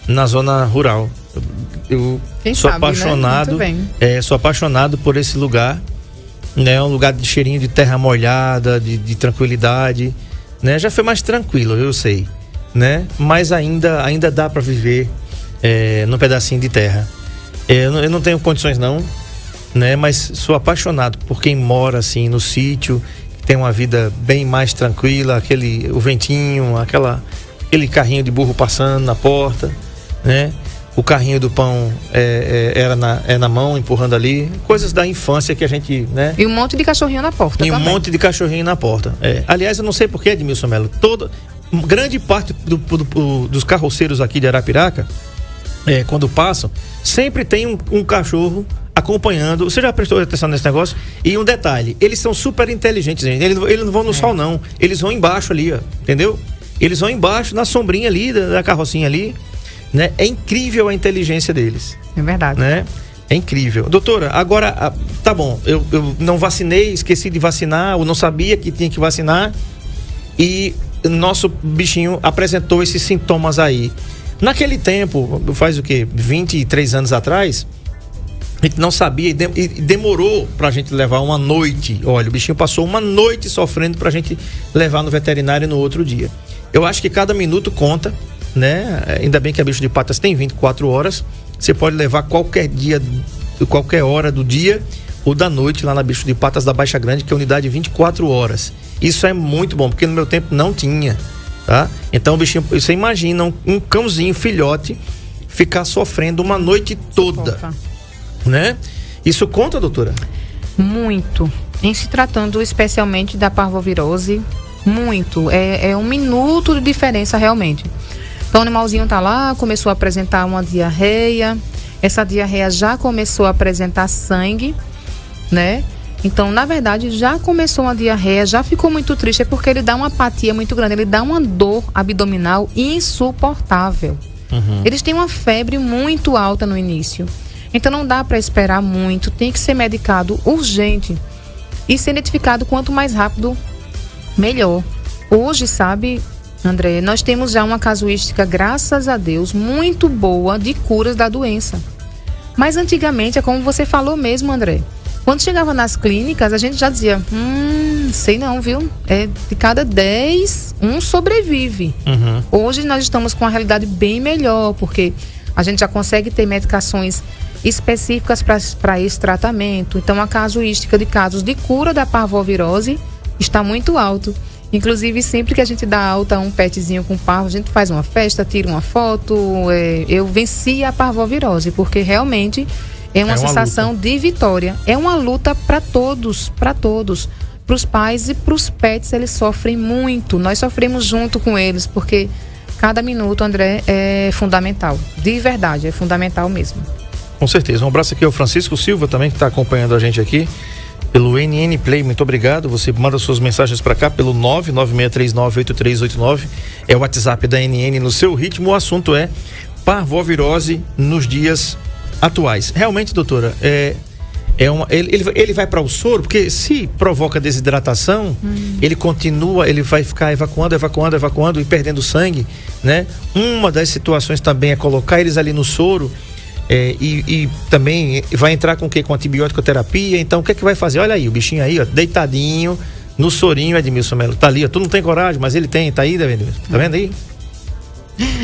na zona rural. Eu sou apaixonado, né? Sou apaixonado por esse lugar, né? Um lugar de cheirinho de terra molhada, de tranquilidade, né? Já foi mais tranquilo, eu sei, né? Mas ainda dá para viver num pedacinho de terra. Eu não tenho condições não, né? Mas sou apaixonado por quem mora assim no sítio, que tem uma vida bem mais tranquila, o ventinho, aquele carrinho de burro passando na porta, né? O carrinho do pão é na mão, empurrando ali. Coisas da infância que a gente, né? E um monte de cachorrinho na porta. Um monte de cachorrinho na porta. Aliás, eu não sei porquê, Edmilson Melo. Grande parte dos carroceiros aqui de Arapiraca, quando passam, sempre tem um cachorro acompanhando. Você já prestou atenção nesse negócio? E um detalhe, eles são super inteligentes, gente. Eles não vão no sol, não. Eles vão embaixo ali, ó, entendeu? Eles vão embaixo, na sombrinha ali, da carrocinha ali. Né? É incrível a inteligência deles. É verdade. Né? É incrível. Doutora, agora, tá bom, eu não vacinei, esqueci de vacinar, ou não sabia que tinha que vacinar, e nosso bichinho apresentou esses sintomas aí. Naquele tempo, faz o quê? 23 anos atrás, a gente não sabia e demorou pra gente levar uma noite. Olha, o bichinho passou uma noite sofrendo pra gente levar no veterinário no outro dia. Eu acho que cada minuto conta, né? Ainda bem que a Bicho de Patas tem 24 horas. Você pode levar qualquer dia, qualquer hora do dia ou da noite lá na Bicho de Patas da Baixa Grande, que é a unidade 24 horas. Isso é muito bom, porque no meu tempo não tinha, tá? Então o bichinho, você imagina um cãozinho filhote ficar sofrendo uma noite toda, né? Isso conta, doutora? Muito. Em se tratando especialmente da parvovirose, muito. É 1 minuto de diferença realmente. Então o animalzinho tá lá, começou a apresentar uma diarreia. Essa diarreia já começou a apresentar sangue, né? Então, na verdade, já começou uma diarreia, já ficou muito triste, é porque ele dá uma apatia muito grande, ele dá uma dor abdominal insuportável. Eles têm uma febre muito alta no início. Então não dá para esperar muito, tem que ser medicado urgente e ser identificado quanto mais rápido, melhor. Hoje, sabe, André, nós temos já uma casuística, graças a Deus, muito boa de curas da doença. Mas antigamente, é como você falou mesmo, André. Quando chegava nas clínicas, a gente já dizia, sei não, viu? De cada 10, 1 sobrevive. Hoje nós estamos com uma realidade bem melhor, porque a gente já consegue ter medicações específicas para esse tratamento. Então a casuística de casos de cura da parvovirose está muito alto. Inclusive, sempre que a gente dá alta a um petzinho com parvo, a gente faz uma festa, tira uma foto. Eu venci a parvovirose, porque realmente é uma sensação luta de vitória. É uma luta para todos, para todos. Para os pais e para os pets, eles sofrem muito. Nós sofremos junto com eles, porque cada minuto, André, é fundamental. De verdade, é fundamental mesmo. Com certeza. Um abraço aqui ao Francisco Silva também, que está acompanhando a gente aqui pelo NN Play. Muito obrigado. Você manda suas mensagens para cá pelo 996398389. É o WhatsApp da NN no seu ritmo. O assunto é parvovirose nos dias atuais. Realmente, doutora, ele vai para o soro, porque se provoca desidratação, ele continua, ele vai ficar evacuando e perdendo sangue, né? Uma das situações também é colocar eles ali no soro. E também vai entrar com o quê? Com antibiótico terapia. Então o que é que vai fazer? Olha aí, o bichinho aí, ó, deitadinho no sorinho, Edmilson Melo. Tá ali, ó, tu não tem coragem, mas ele tem, tá aí, Edmilson? Tá vendo aí?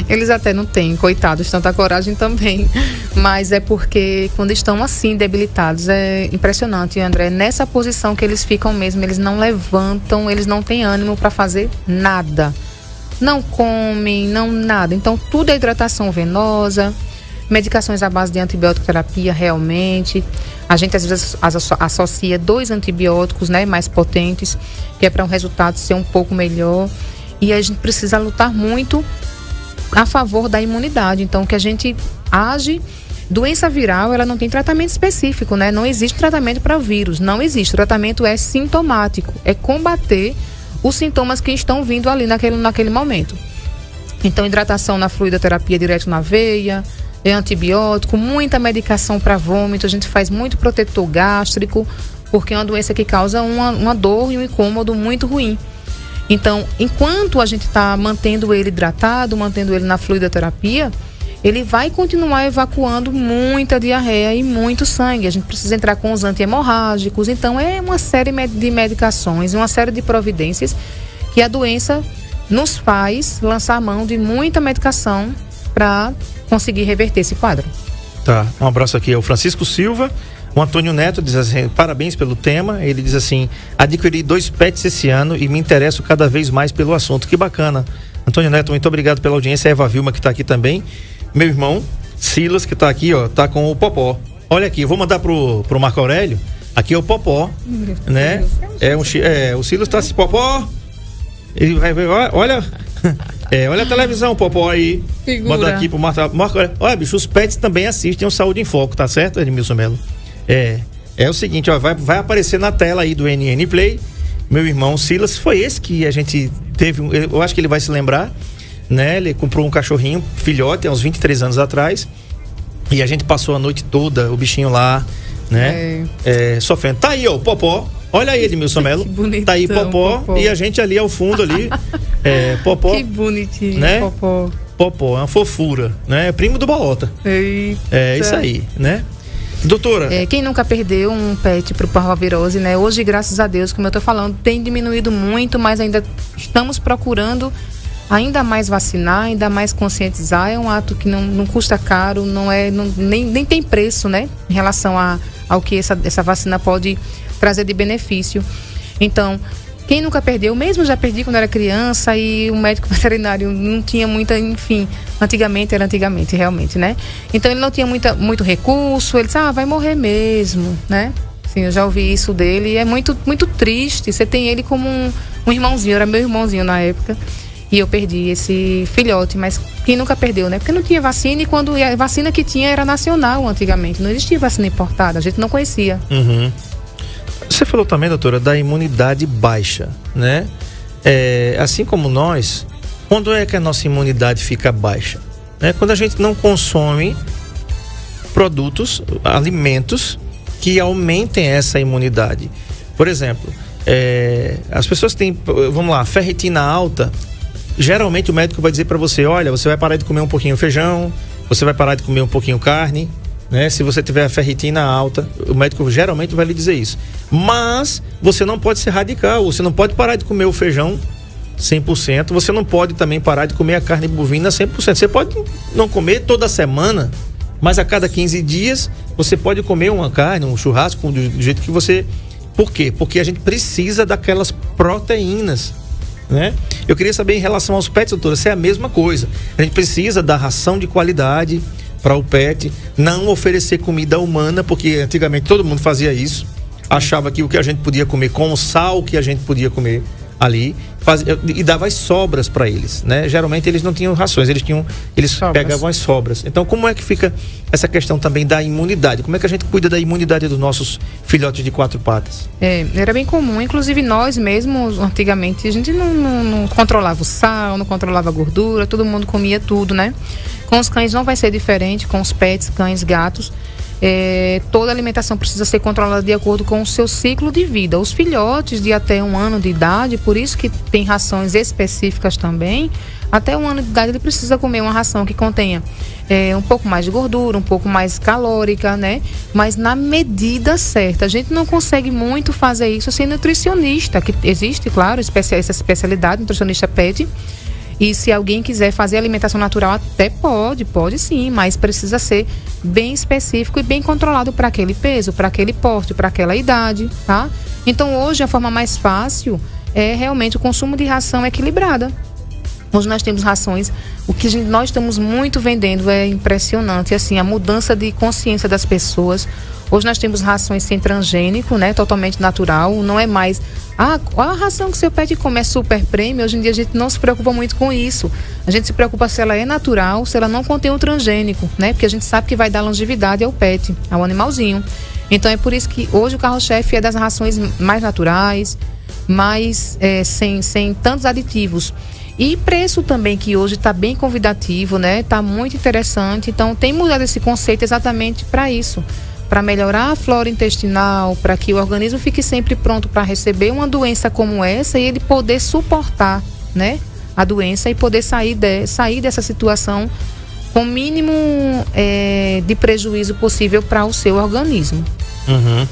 Eles até não têm, coitados, tanta coragem também. Mas é porque quando estão assim, debilitados, é impressionante, André. Nessa posição que eles ficam mesmo, eles não levantam, eles não têm ânimo para fazer nada. Não comem, não nada. Então tudo é hidratação venosa, medicações à base de antibiótico terapia, realmente. A gente às vezes associa 2 antibióticos, né, mais potentes, que é para um resultado ser um pouco melhor. E a gente precisa lutar muito a favor da imunidade. Então, que a gente age. Doença viral, ela não tem tratamento específico, né? Não existe tratamento para vírus, não existe. O tratamento é sintomático, é combater os sintomas que estão vindo ali naquele momento. Então, hidratação na fluidoterapia direto na veia, antibiótico, muita medicação para vômito, a gente faz muito protetor gástrico, porque é uma doença que causa uma dor e um incômodo muito ruim. Então, enquanto a gente está mantendo ele hidratado, mantendo ele na fluidoterapia, ele vai continuar evacuando muita diarreia e muito sangue. A gente precisa entrar com os antihemorrágicos. Então, é uma série de medicações, uma série de providências que a doença nos faz lançar a mão de muita medicação para conseguir reverter esse quadro. Tá, um abraço aqui ao Francisco Silva. O Antônio Neto diz assim, parabéns pelo tema. Ele diz assim, adquiri 2 pets esse ano e me interesso cada vez mais pelo assunto. Que bacana. Antônio Neto, muito obrigado pela audiência. A Eva Vilma, que está aqui também. Meu irmão Silas, que está aqui, ó, tá com o Popó. Olha aqui, eu vou mandar pro Marco Aurélio. Aqui é o Popó, né? O Silas tá assim, Popó. Ele vai ver, olha. Olha a televisão, Popó aí. Figura. Manda aqui pro Marco Aurélio. Olha, bicho, os pets também assistem o Saúde em Foco, tá certo, Edmilson Melo? É o seguinte, ó, vai aparecer na tela aí do NN Play. Meu irmão Silas, foi esse que a gente teve, eu acho que ele vai se lembrar, né? Ele comprou um cachorrinho, filhote, há uns 23 anos atrás. E a gente passou a noite toda, o bichinho lá, né? Sofrendo. Tá aí, ó, o Popó. Olha aí, Edmilson Melo. Que bonitão, tá aí Popó. E a gente ali ao fundo ali. Popó. Que bonitinho, né? Popó. Popó, é uma fofura, né? Primo do Balota. Eita. É isso aí, né? Doutora. Quem nunca perdeu um pet pro parvovirose, né? Hoje, graças a Deus, como eu tô falando, tem diminuído muito, mas ainda estamos procurando ainda mais vacinar, ainda mais conscientizar. É um ato que não custa caro, nem tem preço, né? Em relação ao que essa vacina pode trazer de benefício. Então, Quem nunca perdeu? Mesmo já perdi quando era criança e o médico veterinário não tinha muita, enfim, antigamente era antigamente, realmente, né? Então ele não tinha muito recurso, ele disse, vai morrer mesmo, né? Sim, eu já ouvi isso dele e é muito, muito triste. Você tem ele como um irmãozinho, era meu irmãozinho na época. E eu perdi esse filhote, mas quem nunca perdeu, né? Porque não tinha vacina e quando a vacina que tinha era nacional antigamente. Não existia vacina importada, a gente não conhecia. Uhum. Você falou também, doutora, da imunidade baixa, né? Assim como nós, quando é que a nossa imunidade fica baixa? Quando a gente não consome produtos, alimentos que aumentem essa imunidade. Por exemplo, as pessoas têm, vamos lá, ferritina alta. Geralmente o médico vai dizer para você, olha, você vai parar de comer um pouquinho feijão, você vai parar de comer um pouquinho carne, né? Se você tiver a ferritina alta, o médico geralmente vai lhe dizer isso. Mas você não pode ser radical, você não pode parar de comer o feijão 100%, você não pode também parar de comer a carne bovina 100%. Você pode não comer toda semana, mas a cada 15 dias você pode comer uma carne, um churrasco do jeito que você... Por quê? Porque a gente precisa daquelas proteínas, né? Eu queria saber em relação aos pets, doutora, se é a mesma coisa. A gente precisa da ração de qualidade para o pet, não oferecer comida humana, porque antigamente todo mundo fazia isso, achava que o que a gente podia comer com o sal que a gente podia comer ali, e dava as sobras para eles, né? Geralmente eles não tinham rações, eles pegavam as sobras. Então como é que fica essa questão também da imunidade? Como é que a gente cuida da imunidade dos nossos filhotes de 4 patas? Era bem comum, inclusive nós mesmos, antigamente, a gente não controlava o sal, não controlava a gordura, todo mundo comia tudo, né? Com os cães não vai ser diferente, com os pets, cães, gatos. Toda alimentação precisa ser controlada de acordo com o seu ciclo de vida. Os filhotes de até 1 ano de idade, por isso que tem rações específicas também, até 1 ano de idade ele precisa comer uma ração que contenha um pouco mais de gordura, um pouco mais calórica, né? Mas na medida certa. A gente não consegue muito fazer isso sem nutricionista, que existe, claro, essa especialidade, nutricionista pet. E se alguém quiser fazer alimentação natural, até pode sim, mas precisa ser bem específico e bem controlado para aquele peso, para aquele porte, para aquela idade, tá? Então hoje a forma mais fácil é realmente o consumo de ração equilibrada. Hoje nós temos rações, o que nós estamos muito vendendo é impressionante, assim, a mudança de consciência das pessoas. Hoje nós temos rações sem transgênico, né, totalmente natural, não é mais a ração que seu pet come é super premium. Hoje em dia a gente não se preocupa muito com isso. A gente se preocupa se ela é natural, se ela não contém o transgênico, né, porque a gente sabe que vai dar longevidade ao pet, ao animalzinho. Então é por isso que hoje o carro-chefe é das rações mais naturais, mais sem tantos aditivos. E preço também, que hoje está bem convidativo, né? Está muito interessante. Então, tem mudado esse conceito exatamente para isso. Para melhorar a flora intestinal, para que o organismo fique sempre pronto para receber uma doença como essa e ele poder suportar, né, a doença e poder sair dessa situação com o mínimo de prejuízo possível para o seu organismo. Uhum.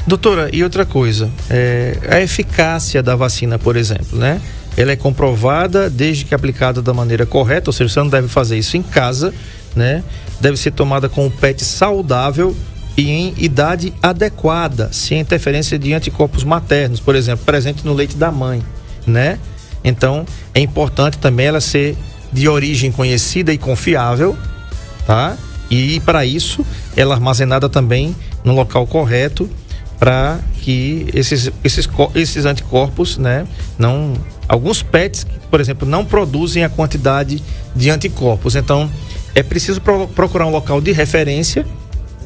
Doutora, e outra coisa, a eficácia da vacina, por exemplo, né? Ela é comprovada desde que aplicada da maneira correta, ou seja, você não deve fazer isso em casa, né? Deve ser tomada com o pet saudável e em idade adequada, sem interferência de anticorpos maternos, por exemplo, presente no leite da mãe, né? Então, é importante também ela ser de origem conhecida e confiável, tá? E para isso, ela é armazenada também no local correto, para que esses anticorpos, né, não... Alguns pets, por exemplo, não produzem a quantidade de anticorpos. Então, é preciso procurar um local de referência,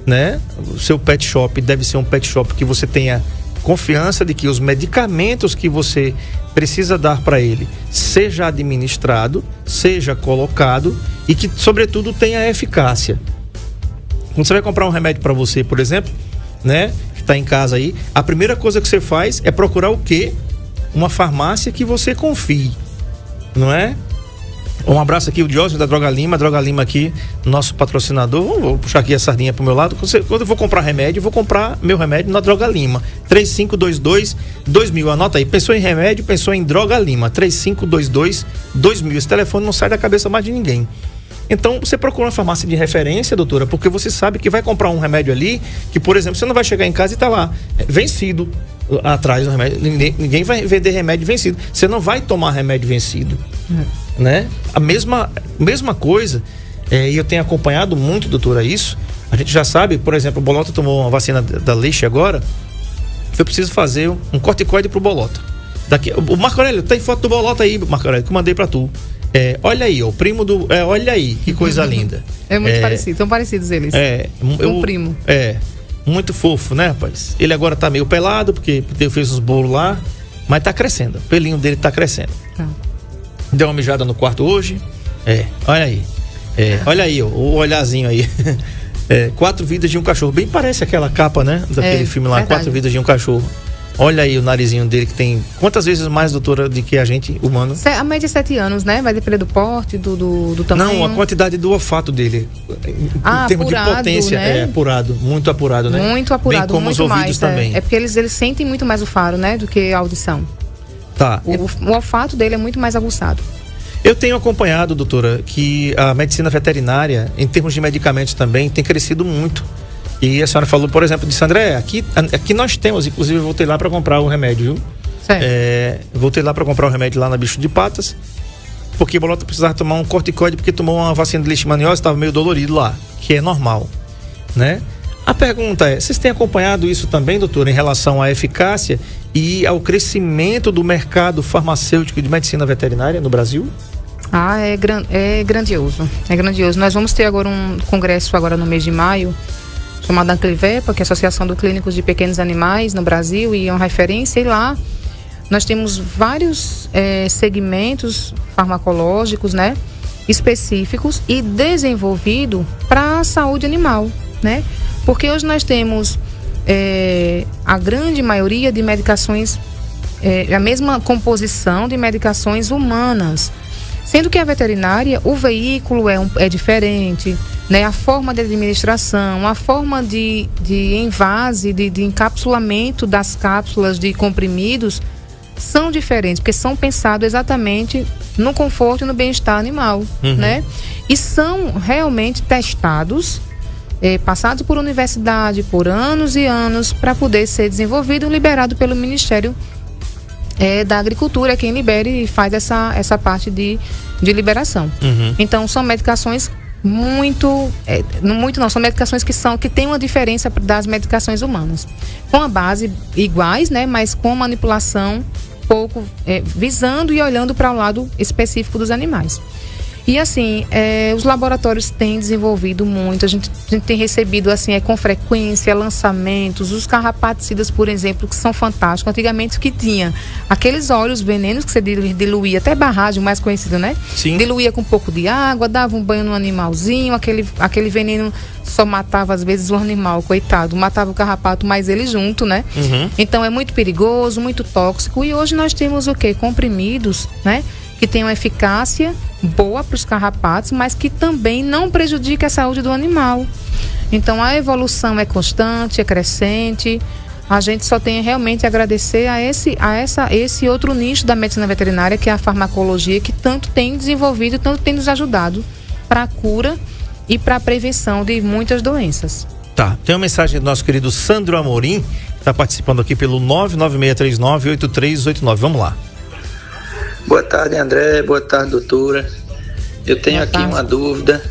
né? O seu pet shop deve ser um pet shop que você tenha confiança de que os medicamentos que você precisa dar para ele seja administrado, seja colocado e que, sobretudo, tenha eficácia. Quando você vai comprar um remédio para você, por exemplo, né, que está em casa aí, a primeira coisa que você faz é procurar o quê? Uma farmácia que você confie, não é? Um abraço aqui, o Diógenes da Droga Lima aqui, nosso patrocinador. Vou puxar aqui a sardinha pro meu lado. Quando eu vou comprar remédio, eu vou comprar meu remédio na Droga Lima. 3522-2000. Anota aí, pensou em remédio, pensou em Droga Lima. 3522-2000. Esse telefone não sai da cabeça mais de ninguém. Então, você procura uma farmácia de referência, doutora, porque você sabe que vai comprar um remédio ali, que, por exemplo, você não vai chegar em casa e tá lá, vencido. atrás do remédio. Ninguém vai vender remédio vencido. Você não vai tomar remédio vencido. Né? A mesma coisa, e eu tenho acompanhado muito, doutora, isso. A gente já sabe, por exemplo, o Bolota tomou uma vacina da Leixe agora. Foi preciso fazer um corticoide pro Bolota. O Marco Aurélio, tem foto do Bolota aí, Marco Aurélio, que eu mandei pra tu. Olha aí, ó, o primo do... olha aí, que coisa linda. É muito parecido, são parecidos eles. Um primo. Muito fofo, né, rapaz? Ele agora tá meio pelado, porque fez os bolos lá, mas tá crescendo. O pelinho dele tá crescendo. Deu uma mijada no quarto hoje. Olha aí. Olha aí, ó, o olhazinho aí. 4 vidas de um cachorro. Bem parece aquela capa, né? Daquele filme lá, verdade. 4 vidas de um cachorro. Olha aí o narizinho dele, que tem quantas vezes mais, doutora, do que a gente, humano? A média é 7 anos, né? Vai depender do porte, do tamanho. Não, a quantidade do olfato dele. Em termos apurado, de potência, né? Apurado, muito apurado, né? Muito apurado, bem como muito os ouvidos mais, também. É porque eles sentem muito mais o faro, né? Do que a audição. Tá. O olfato dele é muito mais aguçado. Eu tenho acompanhado, doutora, que a medicina veterinária, em termos de medicamentos também, tem crescido muito. E a senhora falou, por exemplo, disse, André, aqui nós temos, inclusive eu voltei lá para comprar o remédio, viu? Certo. Voltei lá para comprar o remédio lá na Bicho de Patas, porque o Bolota precisava tomar um corticoide, porque tomou uma vacina de leishmaniose, estava meio dolorido lá, que é normal, né? A pergunta é, vocês têm acompanhado isso também, doutora, em relação à eficácia e ao crescimento do mercado farmacêutico de medicina veterinária no Brasil? É grandioso. É grandioso. Nós vamos ter agora um congresso agora no mês de maio, chamado Anclivepa, que é a Associação de Clínicos de Pequenos Animais no Brasil, e é uma referência. E lá nós temos vários segmentos farmacológicos, né, específicos e desenvolvido para a saúde animal, né? Porque hoje nós temos a grande maioria de medicações, a mesma composição de medicações humanas, sendo que a veterinária, o veículo é diferente, né? A forma de administração, a forma de envase, de encapsulamento das cápsulas de comprimidos são diferentes, porque são pensados exatamente no conforto e no bem-estar animal, né? E são realmente testados, passados por universidade por anos e anos para poder ser desenvolvido e liberado pelo Ministério da Agricultura, quem libera e faz essa parte de liberação. Então são medicações são medicações que têm uma diferença das medicações humanas, com a base iguais, né, mas com manipulação pouco visando e olhando para o lado específico dos animais. E assim, os laboratórios têm desenvolvido muito, a gente tem recebido assim, com frequência lançamentos, os carrapaticidas, por exemplo, que são fantásticos. Antigamente que tinha aqueles óleos venenos que você diluía, até barragem, o mais conhecido, né? Sim. Diluía com um pouco de água, dava um banho no animalzinho, aquele veneno só matava às vezes o animal, coitado, matava o carrapato, mas ele junto, né? Então é muito perigoso, muito tóxico. E hoje nós temos o quê? Comprimidos, né? Que tem uma eficácia boa para os carrapatos, mas que também não prejudica a saúde do animal. Então a evolução é constante, é crescente. A gente só tem realmente a agradecer a esse outro nicho da medicina veterinária, que é a farmacologia, que tanto tem desenvolvido, tanto tem nos ajudado para a cura e para a prevenção de muitas doenças. Tá, tem uma mensagem do nosso querido Sandro Amorim, que está participando aqui pelo 996398389. Vamos lá. Boa tarde, André. Boa tarde, doutora. Eu tenho aqui uma dúvida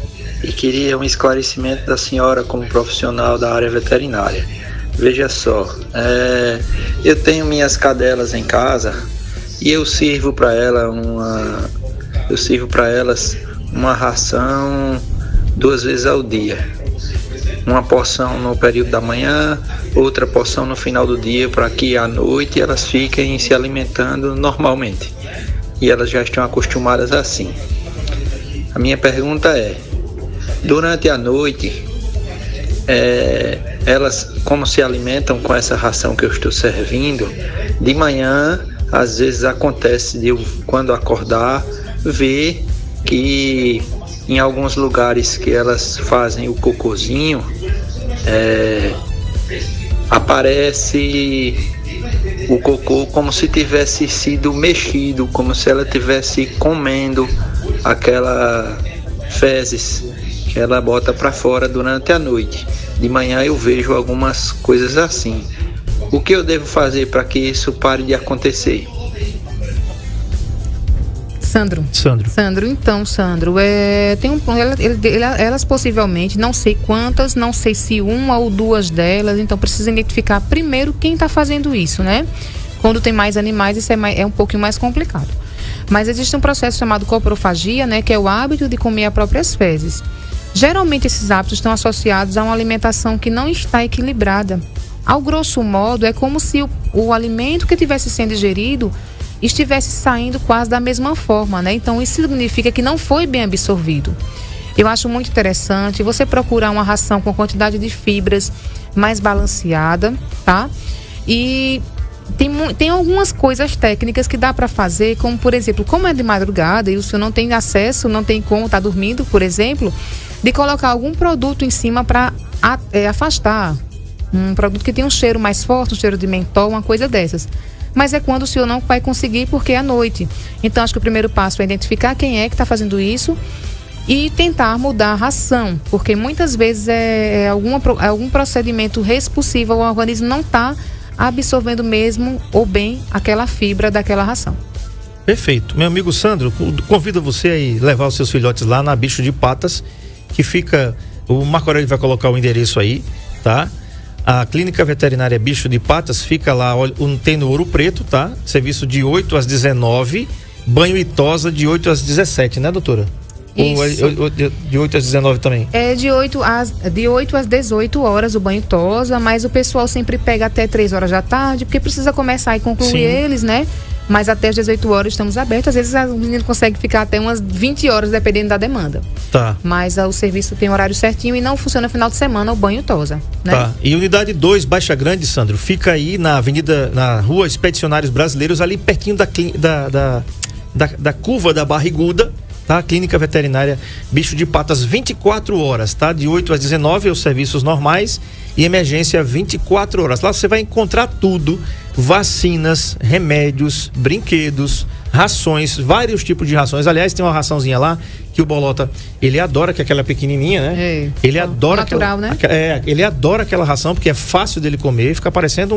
e queria um esclarecimento da senhora como profissional da área veterinária. Veja só, eu tenho minhas cadelas em casa e eu sirvo para elas uma ração 2 vezes ao dia. Uma porção no período da manhã, outra porção no final do dia, para que à noite elas fiquem se alimentando normalmente. E elas já estão acostumadas assim. A minha pergunta é, durante a noite, elas como se alimentam com essa ração que eu estou servindo? De manhã, às vezes acontece de eu, quando acordar, ver que em alguns lugares que elas fazem o cocôzinho, aparece o cocô como se tivesse sido mexido, como se ela tivesse comendo aquela fezes que ela bota para fora durante a noite. De manhã eu vejo algumas coisas assim. O que eu devo fazer para que isso pare de acontecer? Sandro, então, Sandro, elas possivelmente, não sei quantas, não sei se uma ou duas delas, então precisa identificar primeiro quem está fazendo isso, né? Quando tem mais animais, isso é um pouquinho mais complicado. Mas existe um processo chamado coprofagia, né? Que é o hábito de comer as próprias fezes. Geralmente esses hábitos estão associados a uma alimentação que não está equilibrada. Ao grosso modo, é como se o alimento que estivesse sendo ingerido estivesse saindo quase da mesma forma, né? Então isso significa que não foi bem absorvido. Eu acho muito interessante você procurar uma ração com quantidade de fibras mais balanceada, tá? E tem algumas coisas técnicas que dá para fazer, como por exemplo, como é de madrugada e o senhor não tem acesso, não tem como estar dormindo, por exemplo, de colocar algum produto em cima para afastar um produto que tem um cheiro mais forte, um cheiro de mentol, uma coisa dessas. Mas é quando o senhor não vai conseguir porque é à noite. Então, acho que o primeiro passo é identificar quem é que está fazendo isso e tentar mudar a ração, porque muitas vezes é algum procedimento expulsivo, o organismo não está absorvendo mesmo ou bem aquela fibra daquela ração. Perfeito. Meu amigo Sandro, convido você a ir levar os seus filhotes lá na Bicho de Patas, que fica... O Marco Aurélio vai colocar o endereço aí, tá? A Clínica Veterinária Bicho de Patas fica lá, tem no Ouro Preto, tá? Serviço de 8 às 19, banho e tosa de 8 às 17, né, doutora? Isso. Ou de 8 às 19 também? É de 8 às 18 horas o banho e tosa, mas o pessoal sempre pega até 3 horas da tarde, porque precisa começar e concluir Sim. eles, né? Mas até às 18 horas estamos abertos. Às vezes o menino consegue ficar até umas 20 horas, dependendo da demanda. Tá. Mas o serviço tem horário certinho e não funciona no final de semana o banho tosa, né? Tá. E unidade 2, Baixa Grande, Sandro, fica aí na rua Expedicionários Brasileiros, ali pertinho da curva da Barriguda, tá? Clínica Veterinária Bicho de Patas, 24 horas, tá? De 8 às 19 os serviços normais e emergência 24 horas. Lá você vai encontrar tudo: vacinas, remédios, brinquedos, rações, vários tipos de rações. Aliás, tem uma raçãozinha lá que o Bolota, ele adora, que é aquela pequenininha, né? É. Ele adora natural, né? Ele adora aquela ração porque é fácil dele comer, fica parecendo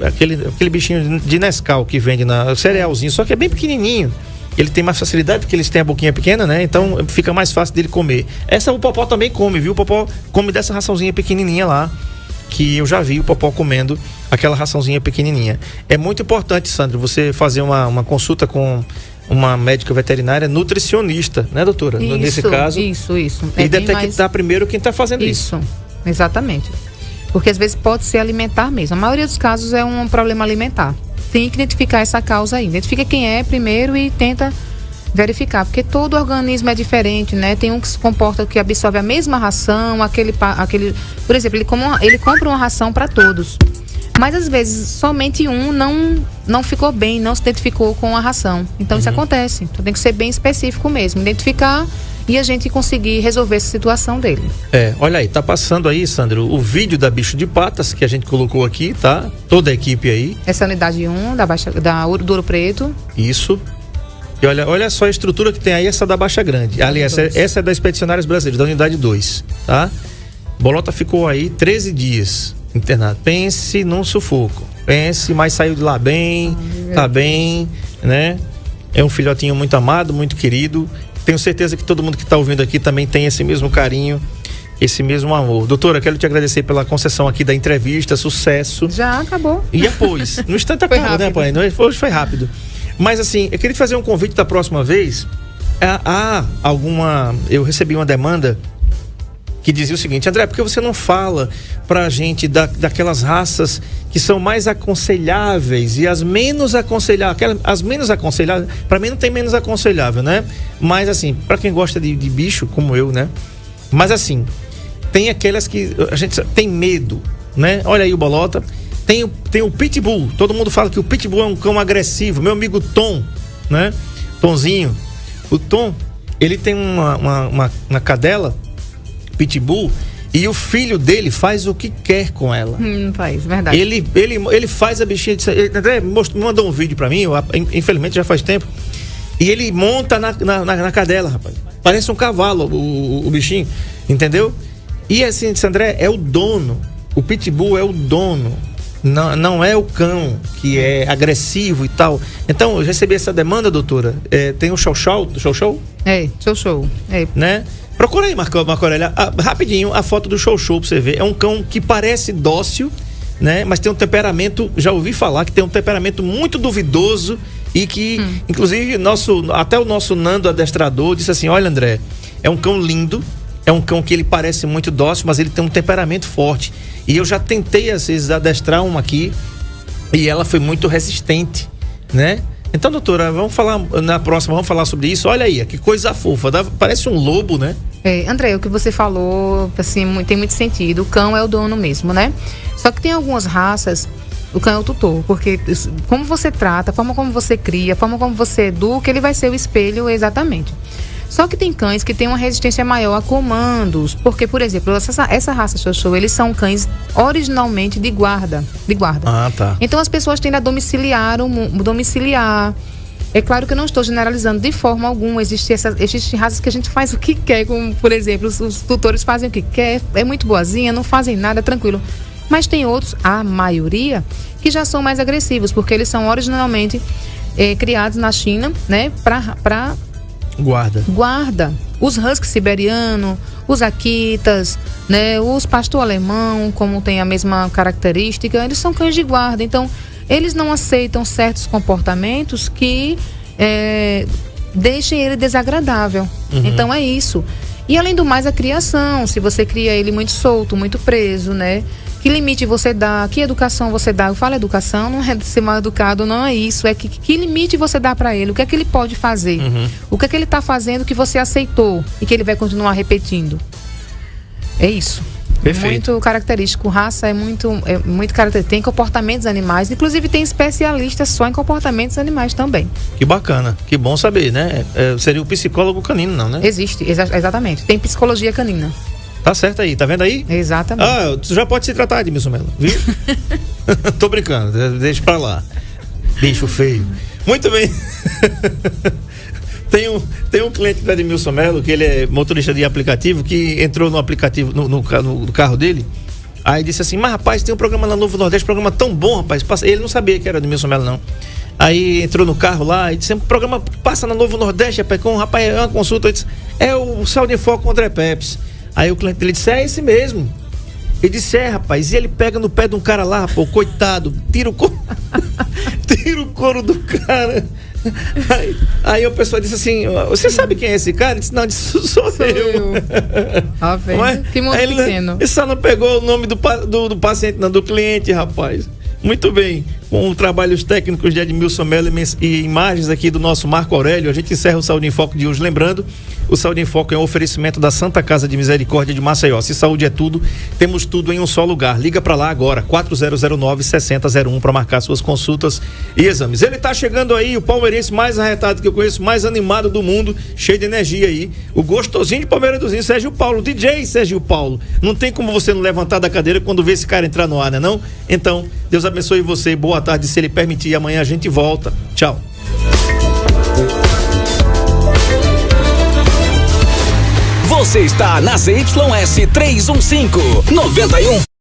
aquele bichinho de Nescau que vende na cerealzinho, só que é bem pequenininho. Ele tem mais facilidade porque eles têm a boquinha pequena, né? Então fica mais fácil dele comer. Essa o Popó também come, viu? O Popó come dessa raçãozinha pequenininha lá, que eu já vi o Popó comendo aquela raçãozinha pequenininha. É muito importante, Sandro, você fazer uma consulta com uma médica veterinária nutricionista, né, doutora? Isso, nesse caso. Isso. E detectar primeiro quem está fazendo isso. Isso, exatamente. Porque às vezes pode ser alimentar mesmo. A maioria dos casos é um problema alimentar. Tem que identificar essa causa aí. Identifica quem é primeiro e tenta verificar, porque todo organismo é diferente, né? Tem um que se comporta, que absorve a mesma ração, por exemplo, ele compra uma ração para todos, mas às vezes somente um não ficou bem, não se identificou com a ração. Então isso acontece. Então tem que ser bem específico mesmo, identificar e a gente conseguir resolver essa situação dele. Olha aí, tá passando aí, Sandro, o vídeo da Bicho de Patas que a gente colocou aqui, tá? Toda a equipe aí. Essa é a unidade 1 do Ouro Preto. Isso. E olha só a estrutura que tem aí, essa da Baixa Grande. Aliás, essa é da Expedicionários Brasileiros, da unidade 2, tá? Bolota ficou aí 13 dias internado. Pense num sufoco. Pense, mas saiu de lá bem, tá bem, né? É um filhotinho muito amado, muito querido. Tenho certeza que todo mundo que está ouvindo aqui também tem esse mesmo carinho, esse mesmo amor. Doutora, quero te agradecer pela concessão aqui da entrevista, sucesso. Já acabou. E depois, no instante acabou, né, pai? Hoje foi rápido. Mas assim, eu queria te fazer um convite da próxima vez. Eu recebi uma demanda que dizia o seguinte: André, por que você não fala pra gente daquelas raças que são mais aconselháveis e as menos aconselháveis? As menos aconselháveis, pra mim não tem menos aconselhável, né? Mas assim, pra quem gosta de bicho, como eu, né? Mas assim, tem aquelas que a gente tem medo, né? Olha aí o Bolota. Tem o Pitbull. Todo mundo fala que o Pitbull é um cão agressivo. Meu amigo Tom, né? Tomzinho. O Tom, ele tem uma cadela Pitbull, e o filho dele faz o que quer com ela. Faz, verdade. Ele faz a bichinha. André me mandou um vídeo pra mim, infelizmente já faz tempo. E ele monta na cadela, rapaz. Parece um cavalo o bichinho, entendeu? E assim, disse, André, é o dono. O pitbull é o dono, não é o cão que é agressivo e tal. Então, eu recebi essa demanda, doutora. Tem o chow-chow? Chow-chow. Né? Procura aí, Marco Aurélio, rapidinho a foto do chow-chow pra você ver. É um cão que parece dócil, né? Mas tem um temperamento, já ouvi falar que tem um temperamento muito duvidoso e que, inclusive, até o nosso Nando adestrador disse assim: olha, André, é um cão lindo, é um cão que ele parece muito dócil, mas ele tem um temperamento forte. E eu já tentei, às vezes, adestrar uma aqui e ela foi muito resistente, né? Então, doutora, vamos falar na próxima, vamos falar sobre isso. Olha aí, que coisa fofa, parece um lobo, né? André, o que você falou, assim, tem muito sentido. O cão é o dono mesmo, né? Só que tem algumas raças, o cão é o tutor, porque como você trata, a forma como você cria, a forma como você educa, ele vai ser o espelho exatamente. Só que tem cães que têm uma resistência maior a comandos, porque, por exemplo, essa raça Chow-chow, eles são cães originalmente de guarda. Ah, tá. Então as pessoas tendem a domiciliar. É claro que eu não estou generalizando de forma alguma. Existem raças que a gente faz o que quer, como, por exemplo, os tutores fazem o que quer, é muito boazinha, não fazem nada, tranquilo. Mas tem outros, a maioria, que já são mais agressivos, porque eles são originalmente criados na China, né, para guarda. Os husky siberiano, os akitas, né, os pastor alemão, como tem a mesma característica, eles são cães de guarda. Então, eles não aceitam certos comportamentos que deixem ele desagradável. Então, é isso. E, além do mais, a criação. Se você cria ele muito solto, muito preso, né? Que limite você dá? Que educação você dá? Eu falo educação, não é de ser mal educado, não é isso. É que limite você dá pra ele? O que é que ele pode fazer? O que é que ele tá fazendo que você aceitou e que ele vai continuar repetindo? É isso. Perfeito. Muito característico. Raça é muito característico. Tem comportamentos animais. Inclusive tem especialistas só em comportamentos animais também. Que bacana. Que bom saber, né? Seria o psicólogo canino, não, né? Existe, exatamente. Tem psicologia canina. Tá certo aí, tá vendo aí? Exatamente. Tu já pode se tratar de Edmilson Mello, viu? Tô brincando, deixa pra lá. Bicho feio. Muito bem. Tem um cliente da Edmilson Mello, que ele é motorista de aplicativo, que entrou no aplicativo, no carro dele. Aí disse assim: mas rapaz, tem um programa na Novo Nordeste, programa tão bom, rapaz. Ele não sabia que era Edmilson Mello, não. Aí entrou no carro lá e disse: o programa passa na Novo Nordeste, rapaz, com um rapaz, é uma consulta. Ele disse: é o Saúde em Foco com o André Peps. Aí o cliente dele disse: é esse mesmo. Ele disse: rapaz. E ele pega no pé de um cara lá, pô, coitado, tira o couro do cara. Aí o pessoal disse assim: você sabe quem é esse cara? Ele disse: não, sou eu. Que mundo pequeno. Ele só não pegou o nome do paciente, não, do cliente, rapaz. Muito bem, com trabalhos técnicos de Edmilson Mello e imagens aqui do nosso Marco Aurélio, a gente encerra o Saúde em Foco de hoje. Lembrando, o Saúde em Foco é um oferecimento da Santa Casa de Misericórdia de Maceió. Se saúde é tudo, temos tudo em um só lugar. Liga pra lá agora, 4009-6001, para marcar suas consultas e exames. Ele tá chegando aí, o palmeirense mais arretado que eu conheço, mais animado do mundo, cheio de energia aí, o gostosinho de Palmeiradozinho, Sérgio Paulo, DJ Sérgio Paulo. Não tem como você não levantar da cadeira quando vê esse cara entrar no ar, né não? Então, Deus abençoe você, boa tarde, se ele permitir, amanhã a gente volta. Tchau. Você está na ZYS 315, 91.